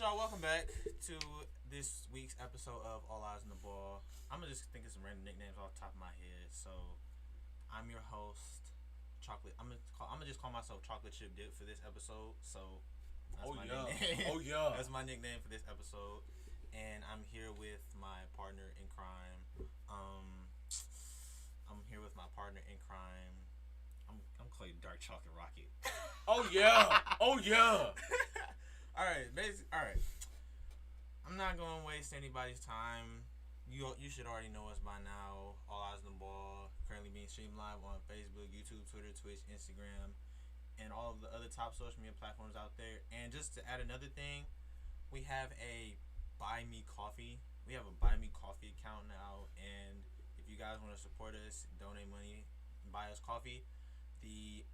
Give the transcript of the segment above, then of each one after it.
y'all? Welcome back to this week's episode of All Eyes on the Ball. I'm gonna just think of some random nicknames off the top of my head. So, I'm your host, Chocolate. I'm gonna just call myself Chocolate Chip Dip for this episode. So, that's my nickname. Oh yeah. That's my nickname for this episode. And I'm here with my partner in crime. I'm here with my partner in crime. I'm calling you Dark Chocolate Rocket. Oh yeah. Oh yeah. All right. I'm not gonna waste anybody's time. You should already know us by now. All Eyes on the Ball, currently being streamed live on Facebook, YouTube, Twitter, Twitch, Instagram, and all of the other top social media platforms out there. And just to add another thing, we have a Buy Me Coffee. We have a Buy Me Coffee account now, and if you guys want to support us, donate money, and buy us coffee, the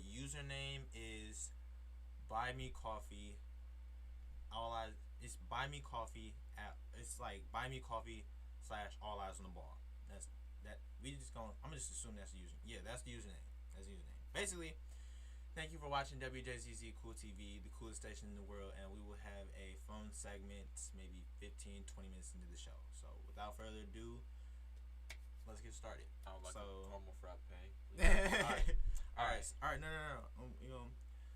username is Buy Me Coffee. It's Buy Me Coffee it's like Buy Me Coffee / All Eyes on the Ball. That's that. I'm just assume that's the username. Yeah, that's the username. Basically, thank you for watching WJZZ Cool TV, the coolest station in the world, and we will have a phone segment maybe 15-20 minutes into the show. So without further ado, let's get started. I would like a caramel frappe. All right. No.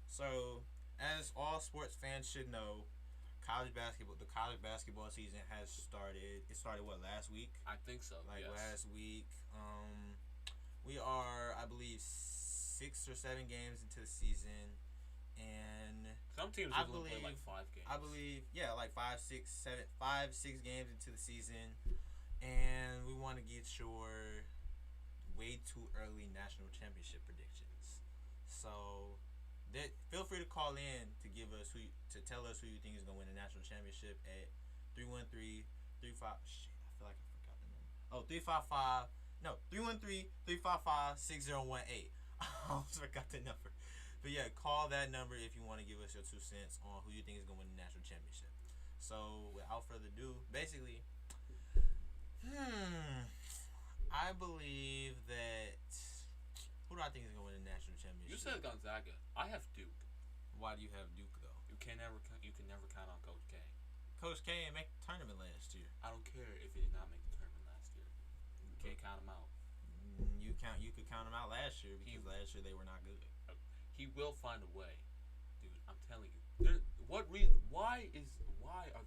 So as all sports fans should know, the college basketball season has started. It started last week? I think so. Yes. Last week. We are, I believe, 6 or 7 games into the season, and some teams only play like 5 games. I believe, like 5, 6 games into the season, and we want to get your way too early national championship predictions. So, feel free to call in to tell us who you think is going to win the national championship at 313-35. Shit, I feel like I forgot the number. Oh, 313-355-6018. I almost forgot the number. But yeah, call that number if you want to give us your 2 cents on who you think is going to win the national championship. So, without further ado, basically, I believe that. Who do I think is going to win the national championship? You said Gonzaga. I have Duke. Why do you have Duke though? You can never count on Coach K. Coach K didn't make the tournament last year. I don't care if he did not make the tournament last year. You can't count him out. You could count him out last year because last year they were not good. He will find a way, dude. I'm telling you. Why are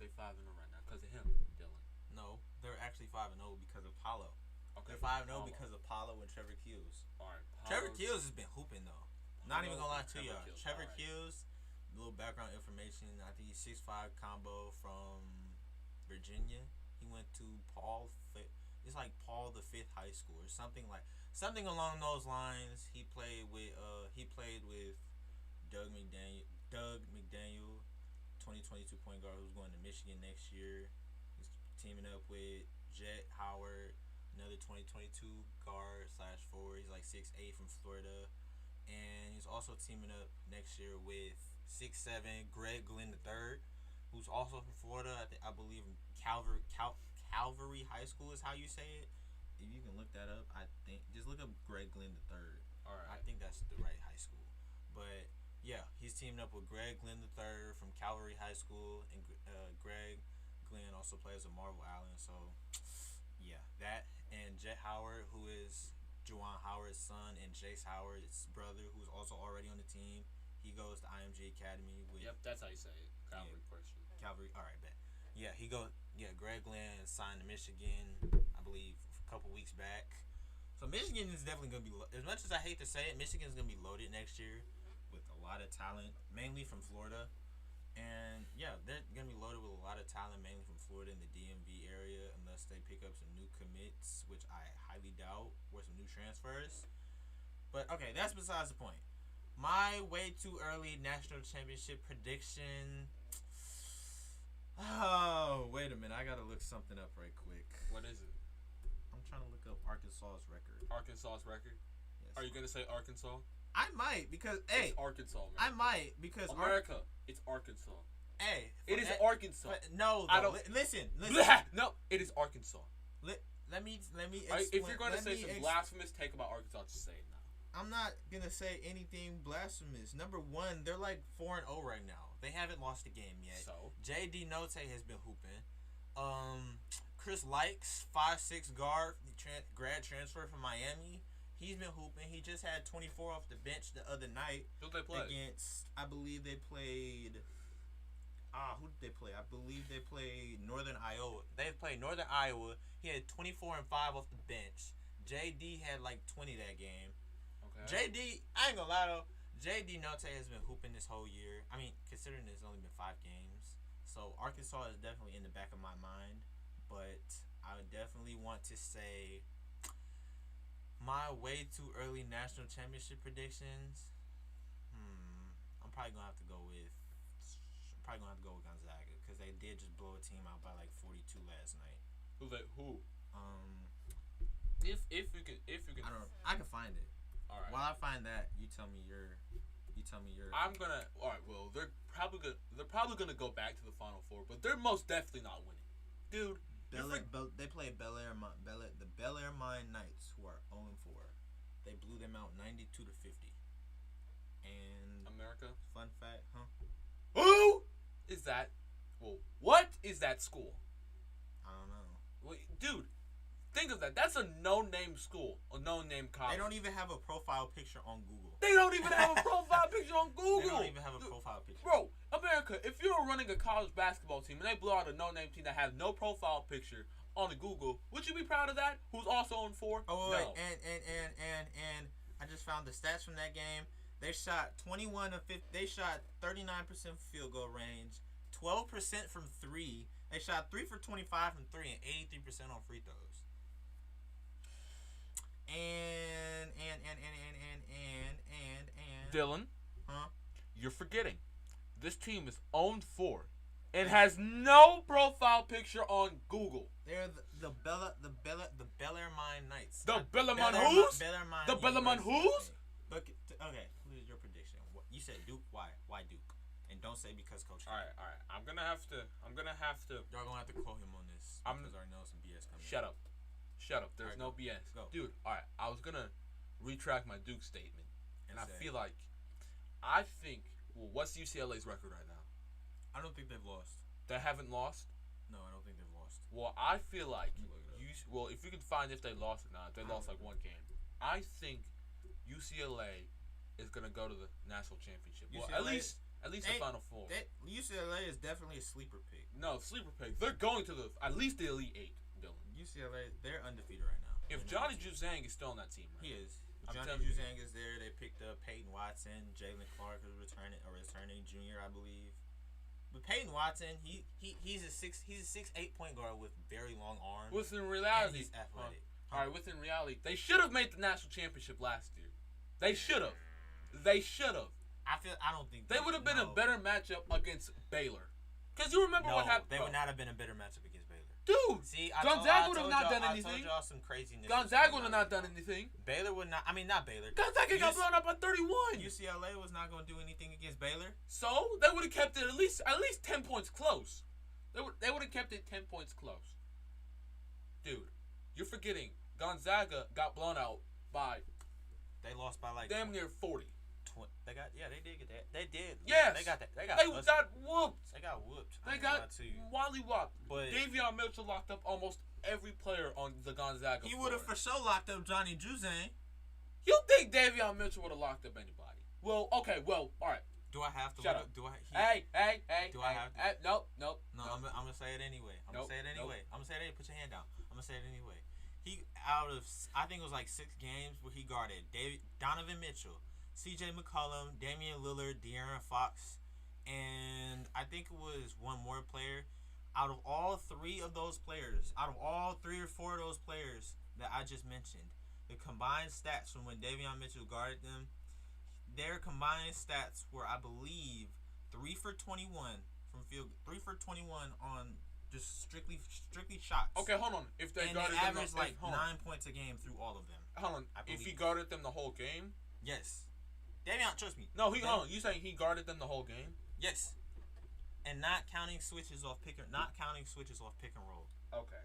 they 5-0 right now? Because of him, Dylan. No, they're actually 5-0 because of Paulo. Okay, they're 5-0 because of Paulo and Trevor Hughes. All right, Trevor Hughes has been hooping though. Not even gonna lie to y'all. Trevor right. Hughes, a little background information. I think he's 6'5" combo from Virginia. He went to it's like Paul the Fifth High School or something along those lines. He played with Doug McDaniel, 2022 point guard who's going to Michigan next year. He's teaming up with Jet Howard, another 2022 guard / forward. He's like 6'8" from Florida. And he's also teaming up next year with 6'7" Greg Glenn III, who's also from Florida. I believe Calvary High School is how you say it. If you can look that up, I think just look up Greg Glenn III. All right. I think that's the right high school. But yeah, he's teaming up with Greg Glenn III from Calvary High School, and Greg Glenn also plays with Marvel Allen. So yeah, that and Jet Howard, who is Juwan Howard's son, and Jace Howard's brother, who's also already on the team. He goes to IMG Academy with. Yep, that's how you say it. Calvary question. Calvary. All right, bet. Yeah, Greg Glenn signed to Michigan, I believe, a couple weeks back. So Michigan is definitely going to be, as much as I hate to say it, Michigan's going to be loaded next year with a lot of talent, mainly from Florida. And yeah, they're going to be loaded with a lot of talent, mainly from Florida in the DMV area, unless they pick up some new commits, which I highly doubt, or some new transfers. But okay, that's besides the point. My way too early national championship prediction. Oh, wait a minute. I got to look something up right quick. What is it? I'm trying to look up Arkansas's record. Arkansas's record? Yes. Are you going to say Arkansas? I might because, hey. It's Arkansas, man. I might because. America, it's Arkansas. Hey. It is Arkansas. No, I don't. Listen. No, it is Arkansas. Let me explain. If you're going to say some blasphemous take about Arkansas, just say it now. I'm not going to say anything blasphemous. Number one, they're like 4-0 right now. They haven't lost a game yet. So J.D. Note has been hooping. Chris Likes, 5'6" guard, grad transfer from Miami. He's been hooping. He just had 24 off the bench the other night. Who they play? Against, I believe they played. Who did they play? I believe they played Northern Iowa. They played Northern Iowa. He had 24 and 5 off the bench. JD had like 20 that game. Okay. JD, I ain't gonna lie though. JD Note has been hooping this whole year. I mean, considering it's only been 5 games, so Arkansas is definitely in the back of my mind. But I would definitely want to say my way too early national championship predictions. I'm probably gonna have to go with Gonzaga because they did just blow a team out by like 42 last night. Who? If you can, I don't know. I can find it. All right. While I find that, you tell me your. I'm gonna. All right. Well, they're probably gonna go back to the Final Four, but they're most definitely not winning, dude. They play the Bel Air Mine Knights, who are 0-4. They blew them out 92-50. And America. Fun fact, huh? Who is that? Well, what is that school? I don't know. Wait, dude, think of that. That's a no-name school, a no-name college. They don't even have a profile picture on Google. They don't even have a profile picture on Google. They don't even have a profile picture. Bro, America, if you're running a college basketball team and they blow out a no-name team that has no profile picture on the Google, would you be proud of that? Who's also on 4? Oh, no. wait, and I just found the stats from that game. They shot 21 of 50. They shot 39% field goal range, 12% from 3. They shot 3 for 25 from 3 and 83% on free throws. And Dylan, huh? you're forgetting. This team is 0-4. It has no profile picture on Google. They're the Bel Air Mine Knights. The Bellarmine who's? The Bellarmine who's? But okay, who is your prediction? You said Duke. Why? Why Duke? And don't say because Coach. All right. I'm gonna have to. Y'all gonna have to call him on this because I know some BS coming. Shut up. There's no BS. Go. Dude, all right. I was gonna retract my Duke statement, and I think. Well, what's UCLA's record right now? I don't think they've lost. They haven't lost. No, I don't think they've lost. Well, I feel like if you can find if they lost or not, if they lost like one game, I think UCLA is gonna go to the national championship. Well, at least the Final Four. UCLA is definitely a sleeper pick. No, sleeper pick. They're going to at least the Elite 8. Dylan. UCLA, they're undefeated right now. If Johnny Juzang is still on that team, right? He is. Johnny Juzang is there. They picked up Peyton Watson. Jalen Clark is returning junior, I believe. But Peyton Watson, he's a 6'8" point guard with very long arms. Within reality, he's athletic. All right, within reality, they should have made the national championship last year. They should have. I don't think they would have been a better matchup against Baylor. Cause you remember what happened. They would not have been a better matchup against Baylor. Dude, see, Gonzaga would have not done anything. I told y'all some craziness. Gonzaga would have not done anything. Baylor would not. I mean, not Baylor. Gonzaga got blown up by 31. UCLA was not going to do anything against Baylor. So they would have kept it at least 10 points close. They would have kept it 10 points close. Dude, you're forgetting Gonzaga got blown out by. They lost by like damn near 40. They did get that. They did. Yes. They got that. They got whooped. They got whooped. They got wally-whopped. But Davion Mitchell locked up almost every player on the Gonzaga He would have for sure locked up Johnny Juzang. You think Davion Mitchell would have locked up anybody? Well, okay. Well, all right. Do I have to? Shut up. Do I? Hey. Do I have to? Nope. No, I'm gonna say it anyway. I'm gonna say it anyway. Put your hand down. I'm gonna say it anyway. He I think it was like 6 games where he guarded Donovan Mitchell, C.J. McCollum, Damian Lillard, De'Aaron Fox, and I think it was one more player. Out of all 3 of those players, out of all 3 or 4 of those players that I just mentioned, the combined stats from when Davion Mitchell guarded them, their combined stats were, I believe, 3 for 21 from field, 3 for 21 on just strictly shots. Okay, hold on. If they guarded them, averaged like 9 points a game through all of them. Hold on. If he guarded them the whole game, yes. Davion, trust me. No, hold on. You saying he guarded them the whole game? Yes. And not counting switches off pick and roll. Okay.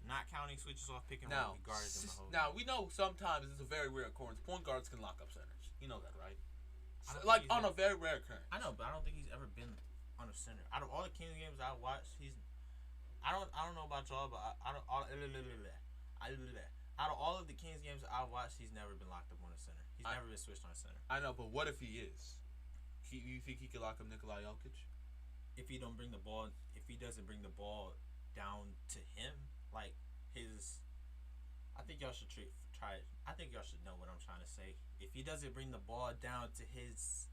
Not counting switches off pick and roll. He guarded them the whole game. Now we know sometimes it's a very rare occurrence. Point guards can lock up centers. You know that, right? On a very rare occurrence. I know, but I don't think he's ever been on a center. Out of all the Kings games I watched, I don't know about y'all, but out of all of the Kings games I watched, he's never been locked up on a center. He's never been switched on a center. I know, but what if he is? You think he could lock up Nikola Jokic? If he doesn't bring the ball down to him, like his, I think y'all should try. I think y'all should know what I'm trying to say. If he doesn't bring the ball down to his,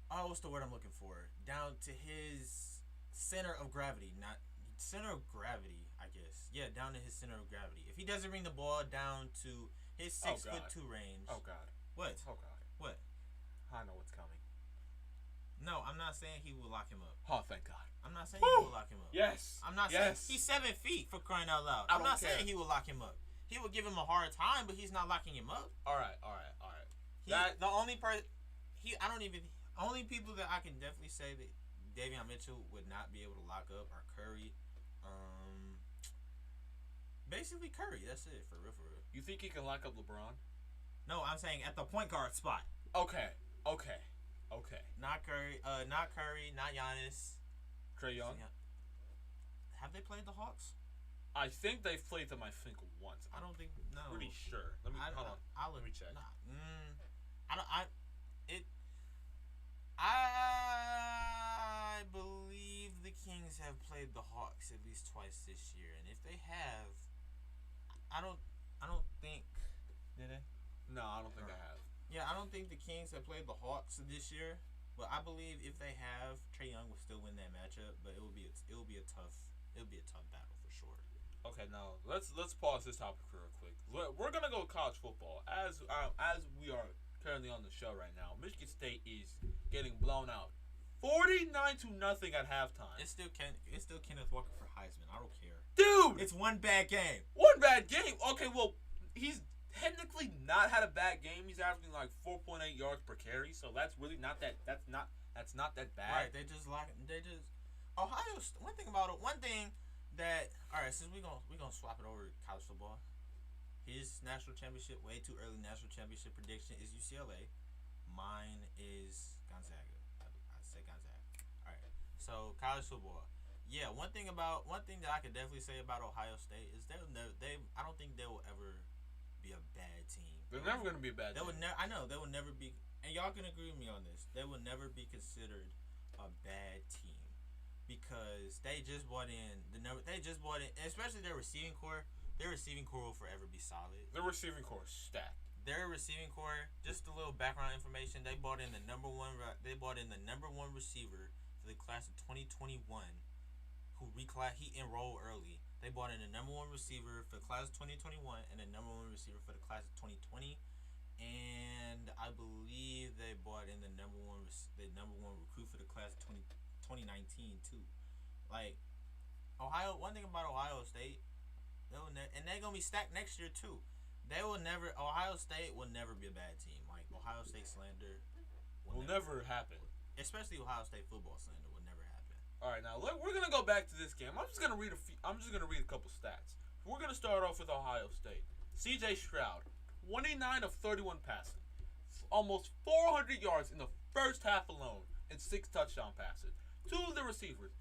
what's the word I'm looking for? Down to his center of gravity, not center of gravity, I guess. Yeah, down to his center of gravity. If he doesn't bring the ball down to his 6'2" range. Oh God. What? Oh God. What? I know what's coming. No, I'm not saying he will lock him up. Oh, thank God. I'm not saying he will lock him up. Yes. I'm not saying he's 7 feet for crying out loud. I'm not saying he will lock him up. He will give him a hard time, but he's not locking him up. All right. The only people that I can definitely say that Davion Mitchell would not be able to lock up are Curry. Basically Curry. That's it for real. You think he can lock up LeBron? No, I'm saying at the point guard spot. Okay. Not Curry. Not Giannis. Trae Young. Have they played the Hawks? I think they've played them. I think once. I don't think. No. Pretty sure. Hold on. Let me check. I believe the Kings have played the Hawks at least twice this year, and if they have, I don't think. Did they? No, I don't think they have. Yeah, I don't think the Kings have played the Hawks this year, but I believe if they have, Trae Young will still win that matchup, but it will be a tough battle for sure. Okay, now let's pause this topic real quick. We're gonna go college football as we are currently on the show right now. Michigan State is getting blown out, 49-0 at halftime. It's still Kenneth Walker for Heisman. I don't care, dude. It's one bad game. Okay, well he's technically not had a bad game. He's averaging like 4.8 yards per carry, so that's really not that. That's not that bad. Right? Ohio. One thing that all right. Since we gonna swap it over to college football. His national championship, way too early national championship prediction is UCLA. Mine is Gonzaga. I say Gonzaga. All right. So college football. Yeah. One thing that I could definitely say about Ohio State is I don't think they will ever be a bad team. They're never going to be a bad team. I know they will never be, and y'all can agree with me on this. They will never be considered a bad team because they just bought in, especially their receiving core. Their receiving core will forever be solid. Their receiving core is stacked. Their receiving core, just a little background information. They bought in the number one receiver for the class of 2021, he enrolled early. They bought in the number one receiver for the class of 2021 and the number one receiver for the class of 2020, and I believe they bought in the number one recruit for the class of 2019 too. Like Ohio, one thing about Ohio State. And they're gonna be stacked next year too. Ohio State will never be a bad team. Like Ohio State slander will never happen. Especially Ohio State football slander will never happen. All right, now we're gonna go back to this game. I'm just gonna read a couple stats. We're gonna start off with Ohio State. C.J. Stroud, 29 of 31 passing, almost 400 yards in the first half alone, and 6 touchdown passes. Two of the receivers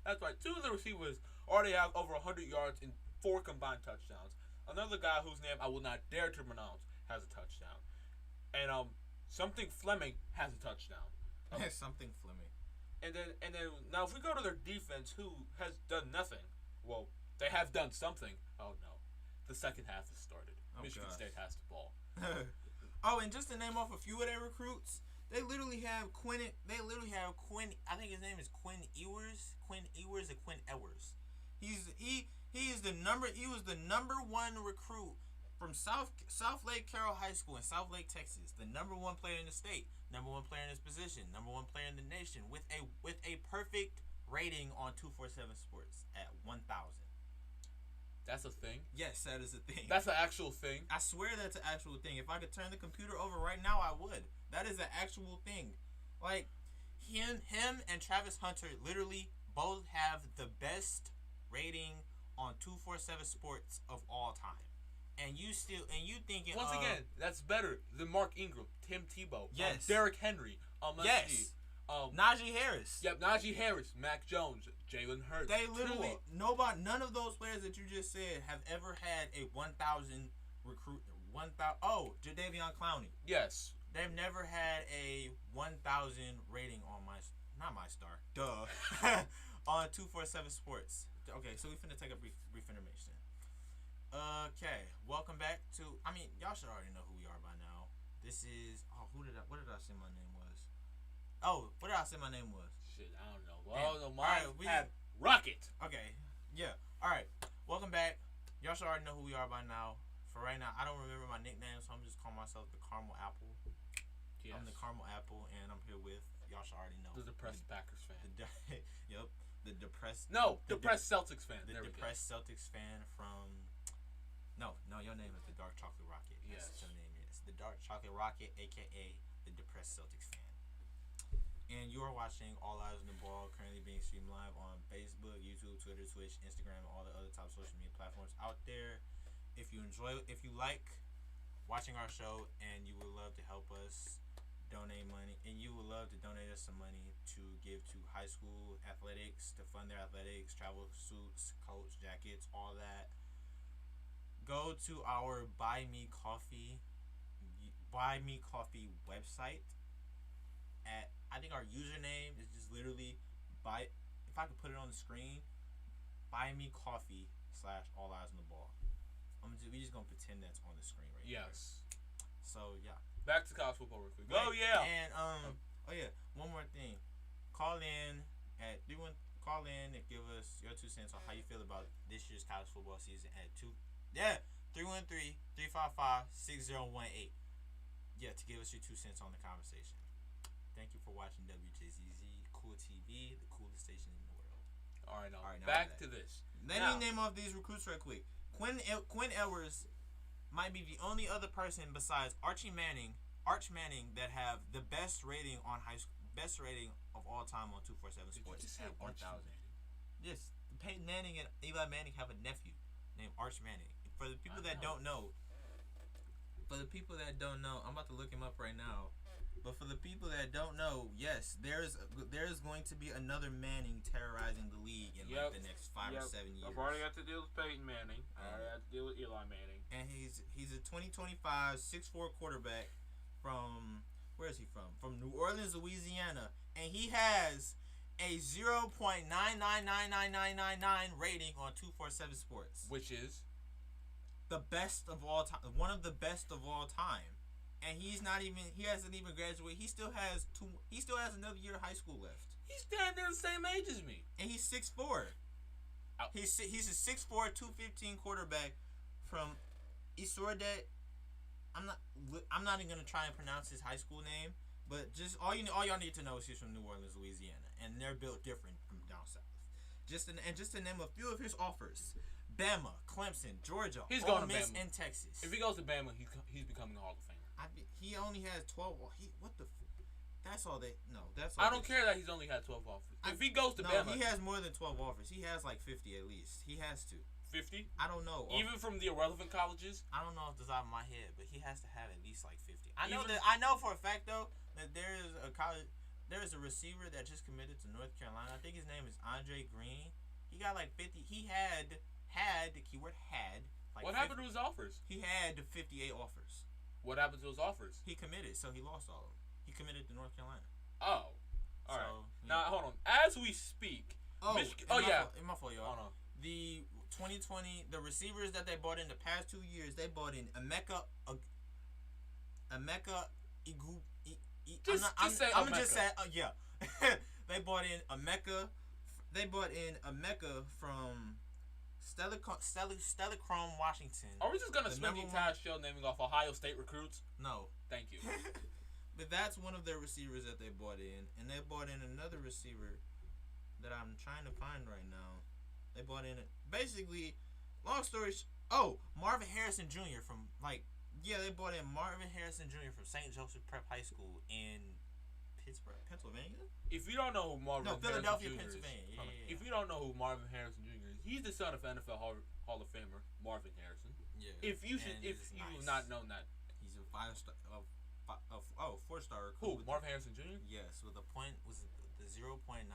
already have over 100 yards in 4 combined touchdowns. Another guy whose name I will not dare to pronounce has a touchdown. And something Fleming has a touchdown. Something Fleming. And then now if we go to their defense, who has done nothing. Well, they have done something. Oh no. The second half has started. Michigan State has the ball. And just to name off a few of their recruits, they literally have Quinn. I think his name is Quinn Ewers. Quinn Ewers or Quinn Ewers. He was the number one recruit from South Lake Carroll High School in South Lake, Texas. The number one player in the state, number one player in his position, number one player in the nation, with a perfect rating on 247 Sports at 1,000. That's a thing? Yes, that is a thing. That's an actual thing? I swear that's an actual thing. If I could turn the computer over right now, I would. That is an actual thing. Like him and Travis Hunter literally both have the best rating on 247 Sports of all time. And you thinking once again, that's better than Mark Ingram, Tim Tebow, yes, Derrick Henry, yes, Najee Harris. Yep, Najee Harris, Mac Jones, Jalen Hurts. They literally none of those players that you just said have ever had a 1,000 recruit. 1,000. Oh, Jadeveon Clowney. Yes. They've never had a 1,000 rating on not my star. Duh. On 247 Sports. Okay, so we finna take a brief intermission. Okay, welcome back to. I mean, y'all should already know who we are by now. This is. Oh, what did I say my name was? Oh, what did I say my name was? Shit, I don't know. Well, no, Alright, mine had Rocket. Okay, yeah. All right, welcome back. Y'all should already know who we are by now. For right now, I don't remember my nickname, so I'm just calling myself the Caramel Apple. Yes. I'm the Caramel Apple, and I'm here with. Y'all should already know. The depressed Packers fan. Yep. The depressed. No, depressed Celtics fan. The depressed Celtics fan from. No, your name is the Dark Chocolate Rocket. That's what your name is. The Dark Chocolate Rocket, aka the depressed Celtics fan. And you are watching All Eyes on the Ball, currently being streamed live on Facebook, YouTube, Twitter, Twitch, Instagram, and all the other top social media platforms out there. If you like watching our show, and you would love to help us donate money, and you would love to donate us some money to give to high school athletics, to fund their athletics, travel suits, coats, jackets, all that, go to our Buy Me Coffee website. At I think our username is just literally if I could put it on the screen, Buy Me Coffee / All Eyes on the Ball. We just gonna pretend that's on the screen right here. Yes. So yeah. Back to college football real quick. Oh yeah. And one more thing. Call in and give us your 2 cents on how you feel about this year's college football season at 313-355-6018. Yeah, to give us your 2 cents on the conversation. Thank you for watching WJZZ Cool TV, the coolest station in the world. All right, now back to this. Let me name off these recruits real quick. Quinn Ewers might be the only other person besides Arch Manning, that have the best rating on best rating of all time on 247 Sports at 1,000. Yes, Peyton Manning and Eli Manning have a nephew named Arch Manning. For the people that don't know, I'm about to look him up right now. But for the people that don't know, yes, there's going to be another Manning terrorizing the league in like the next 5 or 7 years. I've already got to deal with Peyton Manning. I already had to deal with Eli Manning. And he's a 2025 6'4" quarterback from where is he from? From New Orleans, Louisiana, and he has a 0.9999999 rating on 247 Sports, which is the best of all time, one of the best of all time. And he hasn't even graduated. He still has another year of high school left. He's damn near the same age as me. And he's 6'4". He's a 6'4", 215 quarterback from Isordet. I'm not even gonna try and pronounce his high school name, but just all y'all need to know is he's from New Orleans, Louisiana, and they're built different from down south. Just to name a few of his offers: Bama, Clemson, Georgia, Ole Miss, and Texas. If he goes to Bama, he's becoming a Hall of Famer. He only has 12. That's all they. No, that's. I don't care that he's only had 12 offers. If he goes to Bama, he has more than 12 offers. He has like 50 at least. He has to. 50? I don't know. Even from the irrelevant colleges? I don't know off the top of my head, but he has to have at least like 50. I know for a fact though that there is a receiver that just committed to North Carolina. I think his name is Andre Green. He got like 50. He had the keyword had. Like what happened to his offers? He had 58 offers. What happened to his offers? He committed, so he lost all of them. He committed to North Carolina. Oh. All right. Yeah. Now, hold on. As we speak. My fault, y'all. Hold on. The 2020, the receivers that they bought in the past 2 years, they bought in Emeka Igu. I'm gonna just say, yeah. They bought in Emeka. They bought in Emeka from Stellachrome, Washington. Are we just gonna spend the entire show naming off Ohio State recruits? No. Thank you. But that's one of their receivers that they bought in, and they bought in another receiver that I'm trying to find right now. They bought in basically, long story. Marvin Harrison Jr. from they bought in Marvin Harrison Jr. from St. Joseph Prep High School in Pittsburgh, Pennsylvania. If you don't know who Marvin Philadelphia, Harrison Jr. Pennsylvania. is, if you don't know who Marvin Harrison Jr. is, he's the son of NFL Hall of Famer Marvin Harrison. Yeah. If you've not known that, he's a 5-star. 4-star recruit. Who? Marvin Harrison Jr.? Yes, with a point was the 0.9583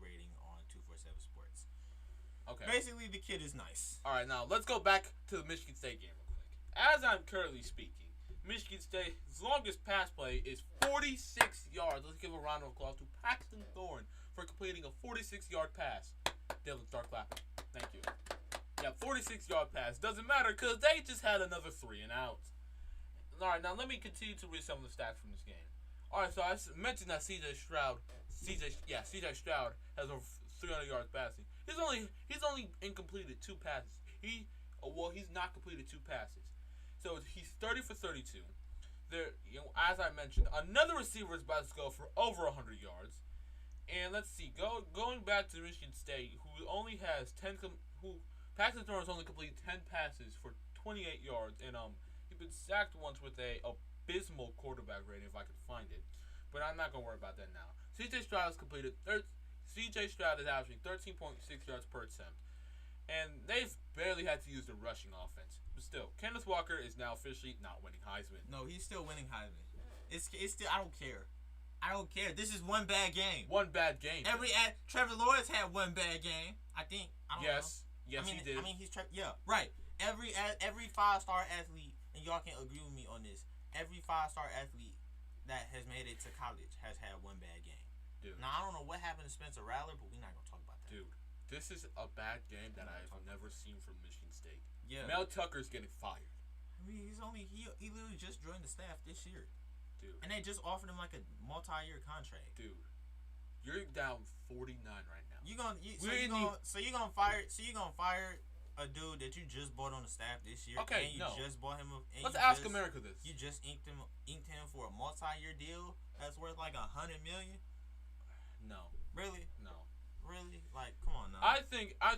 rating on 247 Sports. Okay. Basically, the kid is nice. All right, now let's go back to the Michigan State game real quick. As I'm currently speaking, Michigan State's longest pass play is 46 yards. Let's give a round of applause to Paxton Thorne for completing a 46-yard pass. Dylan, start clapping. Thank you. Yeah, 46-yard pass. Doesn't matter because they just had another 3 and out. All right, now let me continue to read some of the stats from this game. All right, so I mentioned that CJ Stroud has over 300 yards passing. He's only incompleted 2 passes. He's not completed 2 passes. So he's 30 for 32. There, as I mentioned, another receiver is about to go for over 100 yards. And let's see, going back to Michigan State, who only has Paxton Thorne has only completed 10 passes for 28 yards, and he's been sacked once with a abysmal quarterback rating, if I could find it. But I'm not gonna worry about that now. CJ Stroud is averaging 13.6 yards per attempt, and they've barely had to use the rushing offense. But still, Kenneth Walker is now officially not winning Heisman. No, he's still winning Heisman. It's still, I don't care. I don't care. This is one bad game. One bad game. Trevor Lawrence had one bad game. I think. I don't know. Yes, he did. I mean, right. Every 5-star athlete, and y'all can agree with me on this. Every 5-star athlete that has made it to college has had one bad game. Dude. Now I don't know what happened to Spencer Rattler, but we're not gonna talk about that. Dude, this is a bad game that I've never seen from Michigan State. Yeah. Mel Tucker's getting fired. I mean, he literally just joined the staff this year. Dude. And they just offered him like a multi-year contract. Dude, you're down 49 right now. You're gonna fire a dude that you just bought on the staff this year. Okay, and you just bought him. Let's ask America this. You just inked him for a multi-year deal that's worth like $100 million. No. Really? No. Really? Like, come on now. I think I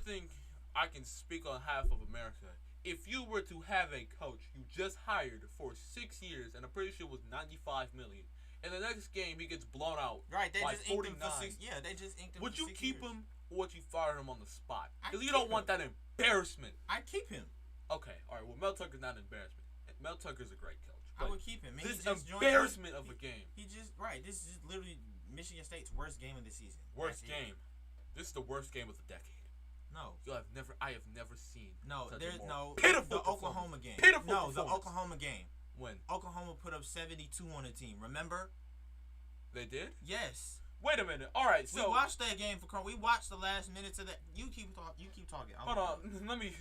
can speak on half of America. If you were to have a coach you just hired for 6 years, and I'm pretty sure it was $95 million, and the next game he gets blown out right, they by just 49. Inked him for 6. Yeah, they just inked him would for 6 you keep years. him or would you fire him on the spot? Because you keep don't want that embarrassment. I'd keep him. Okay, all right. Well, Mel Tucker's not an embarrassment. Mel Tucker's a great coach. I would keep him. This embarrassment of a game. This is literally Michigan State's worst game of the season. Worst game. This is the worst game of the decade. No. I have never seen. No, there's no pitiful the Oklahoma game. Pitiful no, the Oklahoma game. When Oklahoma put up 72 on the team. Remember? They did? Yes. Wait a minute. All right. So we watched that game we watched the last minutes of that. You keep talking. Hold on. Let me.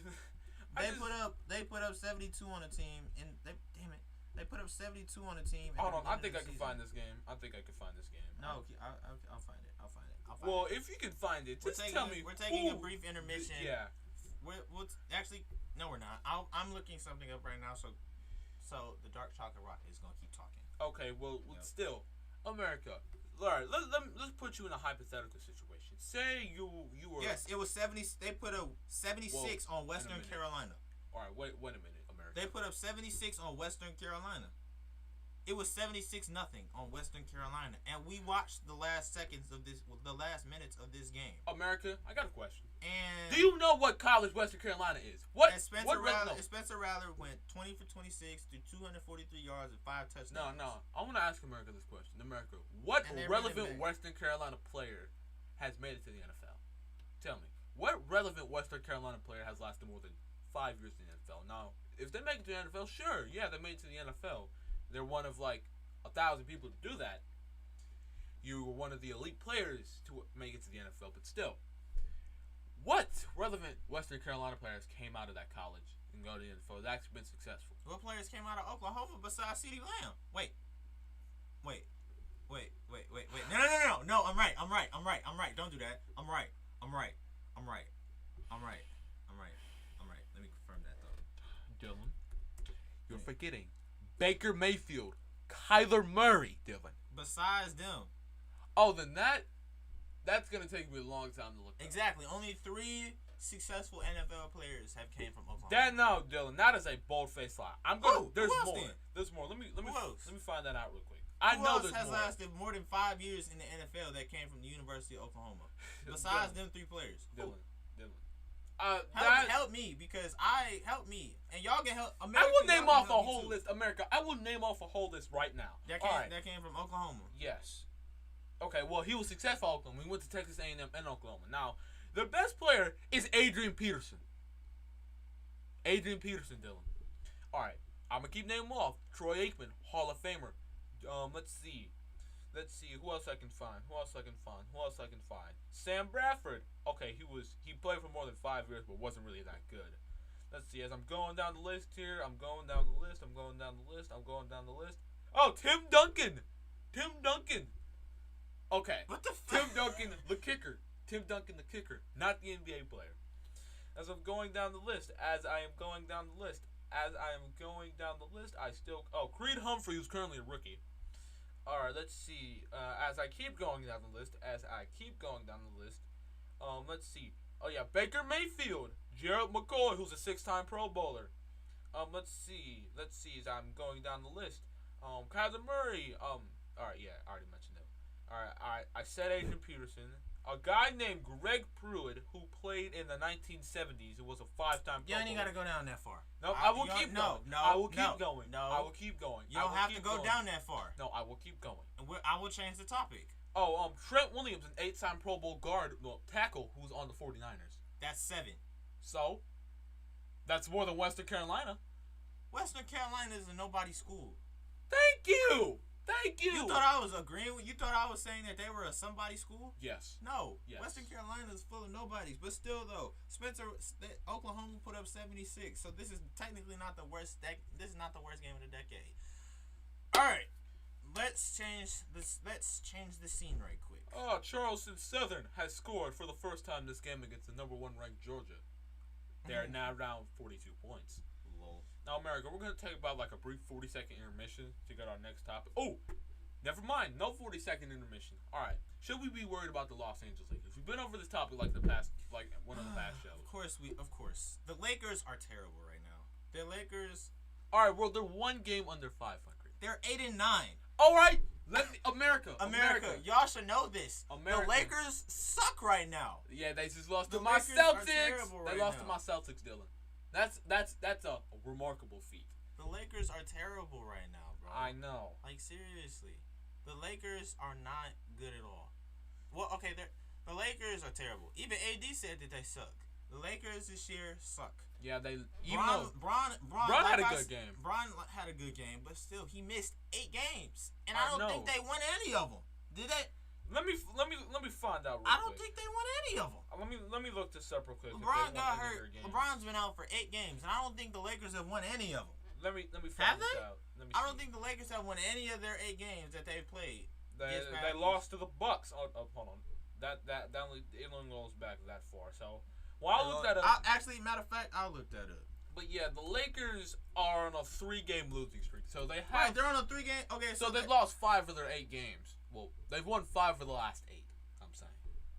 They put up 72 on the team, and they put up 72 on the team. Hold on. I think I can find this game. No, I'll find it. Well, if you can find it, just tell me. We're taking a brief intermission. Yeah. We'll actually, no, we're not. I'm looking something up right now, so the Dark Chocolate Rocket is gonna keep talking. Okay. Well, still, America. All right. Let's put you in a hypothetical situation. Say you were. Yes, it was 70. They put a 76 on Western Carolina. All right. Wait a minute, America. They put up 76 on Western Carolina. It was 76-0 on Western Carolina, and we watched the last minutes of this game. America, I got a question. And do you know what college Western Carolina is? Spencer Rattler went 20 for 26 to 243 yards and 5 touchdowns. No. I want to ask America this question. America, what relevant Western Carolina player has made it to the NFL? Tell me, what relevant Western Carolina player has lasted more than 5 years in the NFL? Now, if they make it to the NFL, sure, yeah, they made it to the NFL. They're one of like 1,000 people to do that. You were one of the elite players to make it to the NFL, but still, what relevant Western Carolina players came out of that college and go to the NFL? That's actually been successful. What players came out of Oklahoma besides CeeDee Lamb? Wait. No, I'm right. Don't do that. I'm right. Let me confirm that though. Dylan, you're forgetting Baker Mayfield, Kyler Murray, Dylan. Besides them. Oh, then that's gonna take me a long time to look up. Exactly. Only 3 successful NFL players have came from Oklahoma. Dylan, that is a bold-faced lie. There's more. Then? There's more. Let me find that out real quick. Who else has lasted more than 5 years in the NFL that came from the University of Oklahoma? Besides them 3 players. Dylan. Help me because help me and y'all can help. America, I will name off a whole too. list, America. I will name off a whole list right now. That came from Oklahoma. Yes. Okay. Well, he was successful at Oklahoma. He went to Texas A&M and Oklahoma. Now, the best player is Adrian Peterson. Adrian Peterson, Dylan. All right. I'm gonna keep naming off. Troy Aikman, Hall of Famer. Let's see. Who else I can find? Sam Bradford. Okay, he played for more than 5 years, but wasn't really that good. Let's see. As I'm going down the list here, I'm going down the list. Oh, Tim Duncan. Okay. What the fuck? Tim Duncan, the kicker. Not the NBA player. As I'm going down the list, Creed Humphrey, who's currently a rookie. All right, let's see. As I keep going down the list, let's see. Oh yeah, Baker Mayfield, Gerald McCoy, who's a 6-time Pro Bowler. Let's see. As I'm going down the list, Kyler Murray. All right, yeah, I already mentioned him. All right. I said Adrian Peterson. A guy named Greg Pruitt, who played in the 1970s, who was a 5-time Pro Bowler. You ain't gotta go down that far. No, I will keep going. I will keep going. You don't have to go down that far. No, I will keep going. And I will change the topic. Oh, Trent Williams, an 8-time Pro Bowl tackle, who's on the 49ers. That's 7. So, that's more than Western Carolina. Western Carolina is a nobody school. Thank you. You thought I was agreeing with you? Thought I was saying that they were a somebody school? Yes. No. Yes. Western Carolina is full of nobodies, but still though, Oklahoma put up 76, so this is technically not the worst. This is not the worst game of the decade. All right, let's change the scene right quick. Oh, Charleston Southern has scored for the first time this game against the number 1 ranked Georgia. They are now down 42 points. Now, America, we're going to take about like a brief 40-second intermission to get our next topic. Oh, never mind. No 40-second intermission. All right. Should we be worried about the Los Angeles Lakers? We've been over this topic one of the past shows. Of course. The Lakers are terrible right now. The Lakers. All right, well, they're 1 game under 500. They're 8-9. All right. America, y'all should know this. America. The Lakers suck right now. Yeah, they just lost to The my Lakers Celtics. are terrible right They lost now. to my Celtics, Dylan. That's a remarkable feat. The Lakers are terrible right now, bro. I know. Like seriously, the Lakers are not good at all. Well, okay, the Lakers are terrible. Even AD said that they suck. The Lakers this year suck. Yeah, Bron had a good game. Bron had a good game, but still, he missed 8 games, and I don't think they won any of them. Did they? Let me find out. I don't think they won any of them. Let me look this up real quick. LeBron got hurt. LeBron's been out for 8 games, and I don't think the Lakers have won any of them. Let me find this out. I don't think the Lakers have won any of their 8 games that they've played. They lost to the Bucks. Oh, hold on. That only goes back that far. So, I'll look that up. Actually, matter of fact, I'll look that up. But yeah, the Lakers are on a 3-game losing streak. So they have. Right, they're on a 3-game. Okay, so they've lost 5 of their 8 games. Well, they've won 5 of the last 8. I'm saying.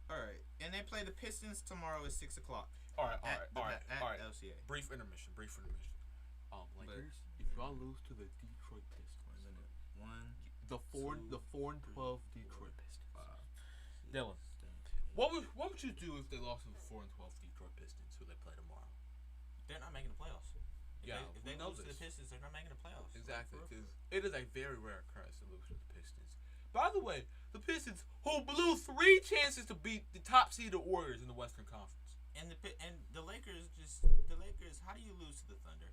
All right, and they play the Pistons tomorrow at 6 o'clock. All right. LCA. Brief intermission. Lakers, if y'all lose to the Detroit Pistons, the 4 and 12 Detroit Pistons. Dylan, what would you do if they lost to the 4 and 12 Detroit Pistons, who they play tomorrow? They're not making the playoffs. If they lose to the Pistons, they're not making the playoffs. Exactly, because it is a very rare occurrence to lose to the Pistons. By the way, the Pistons, who blew 3 chances to beat the top seeded Warriors in the Western Conference. And the Lakers how do you lose to the Thunder?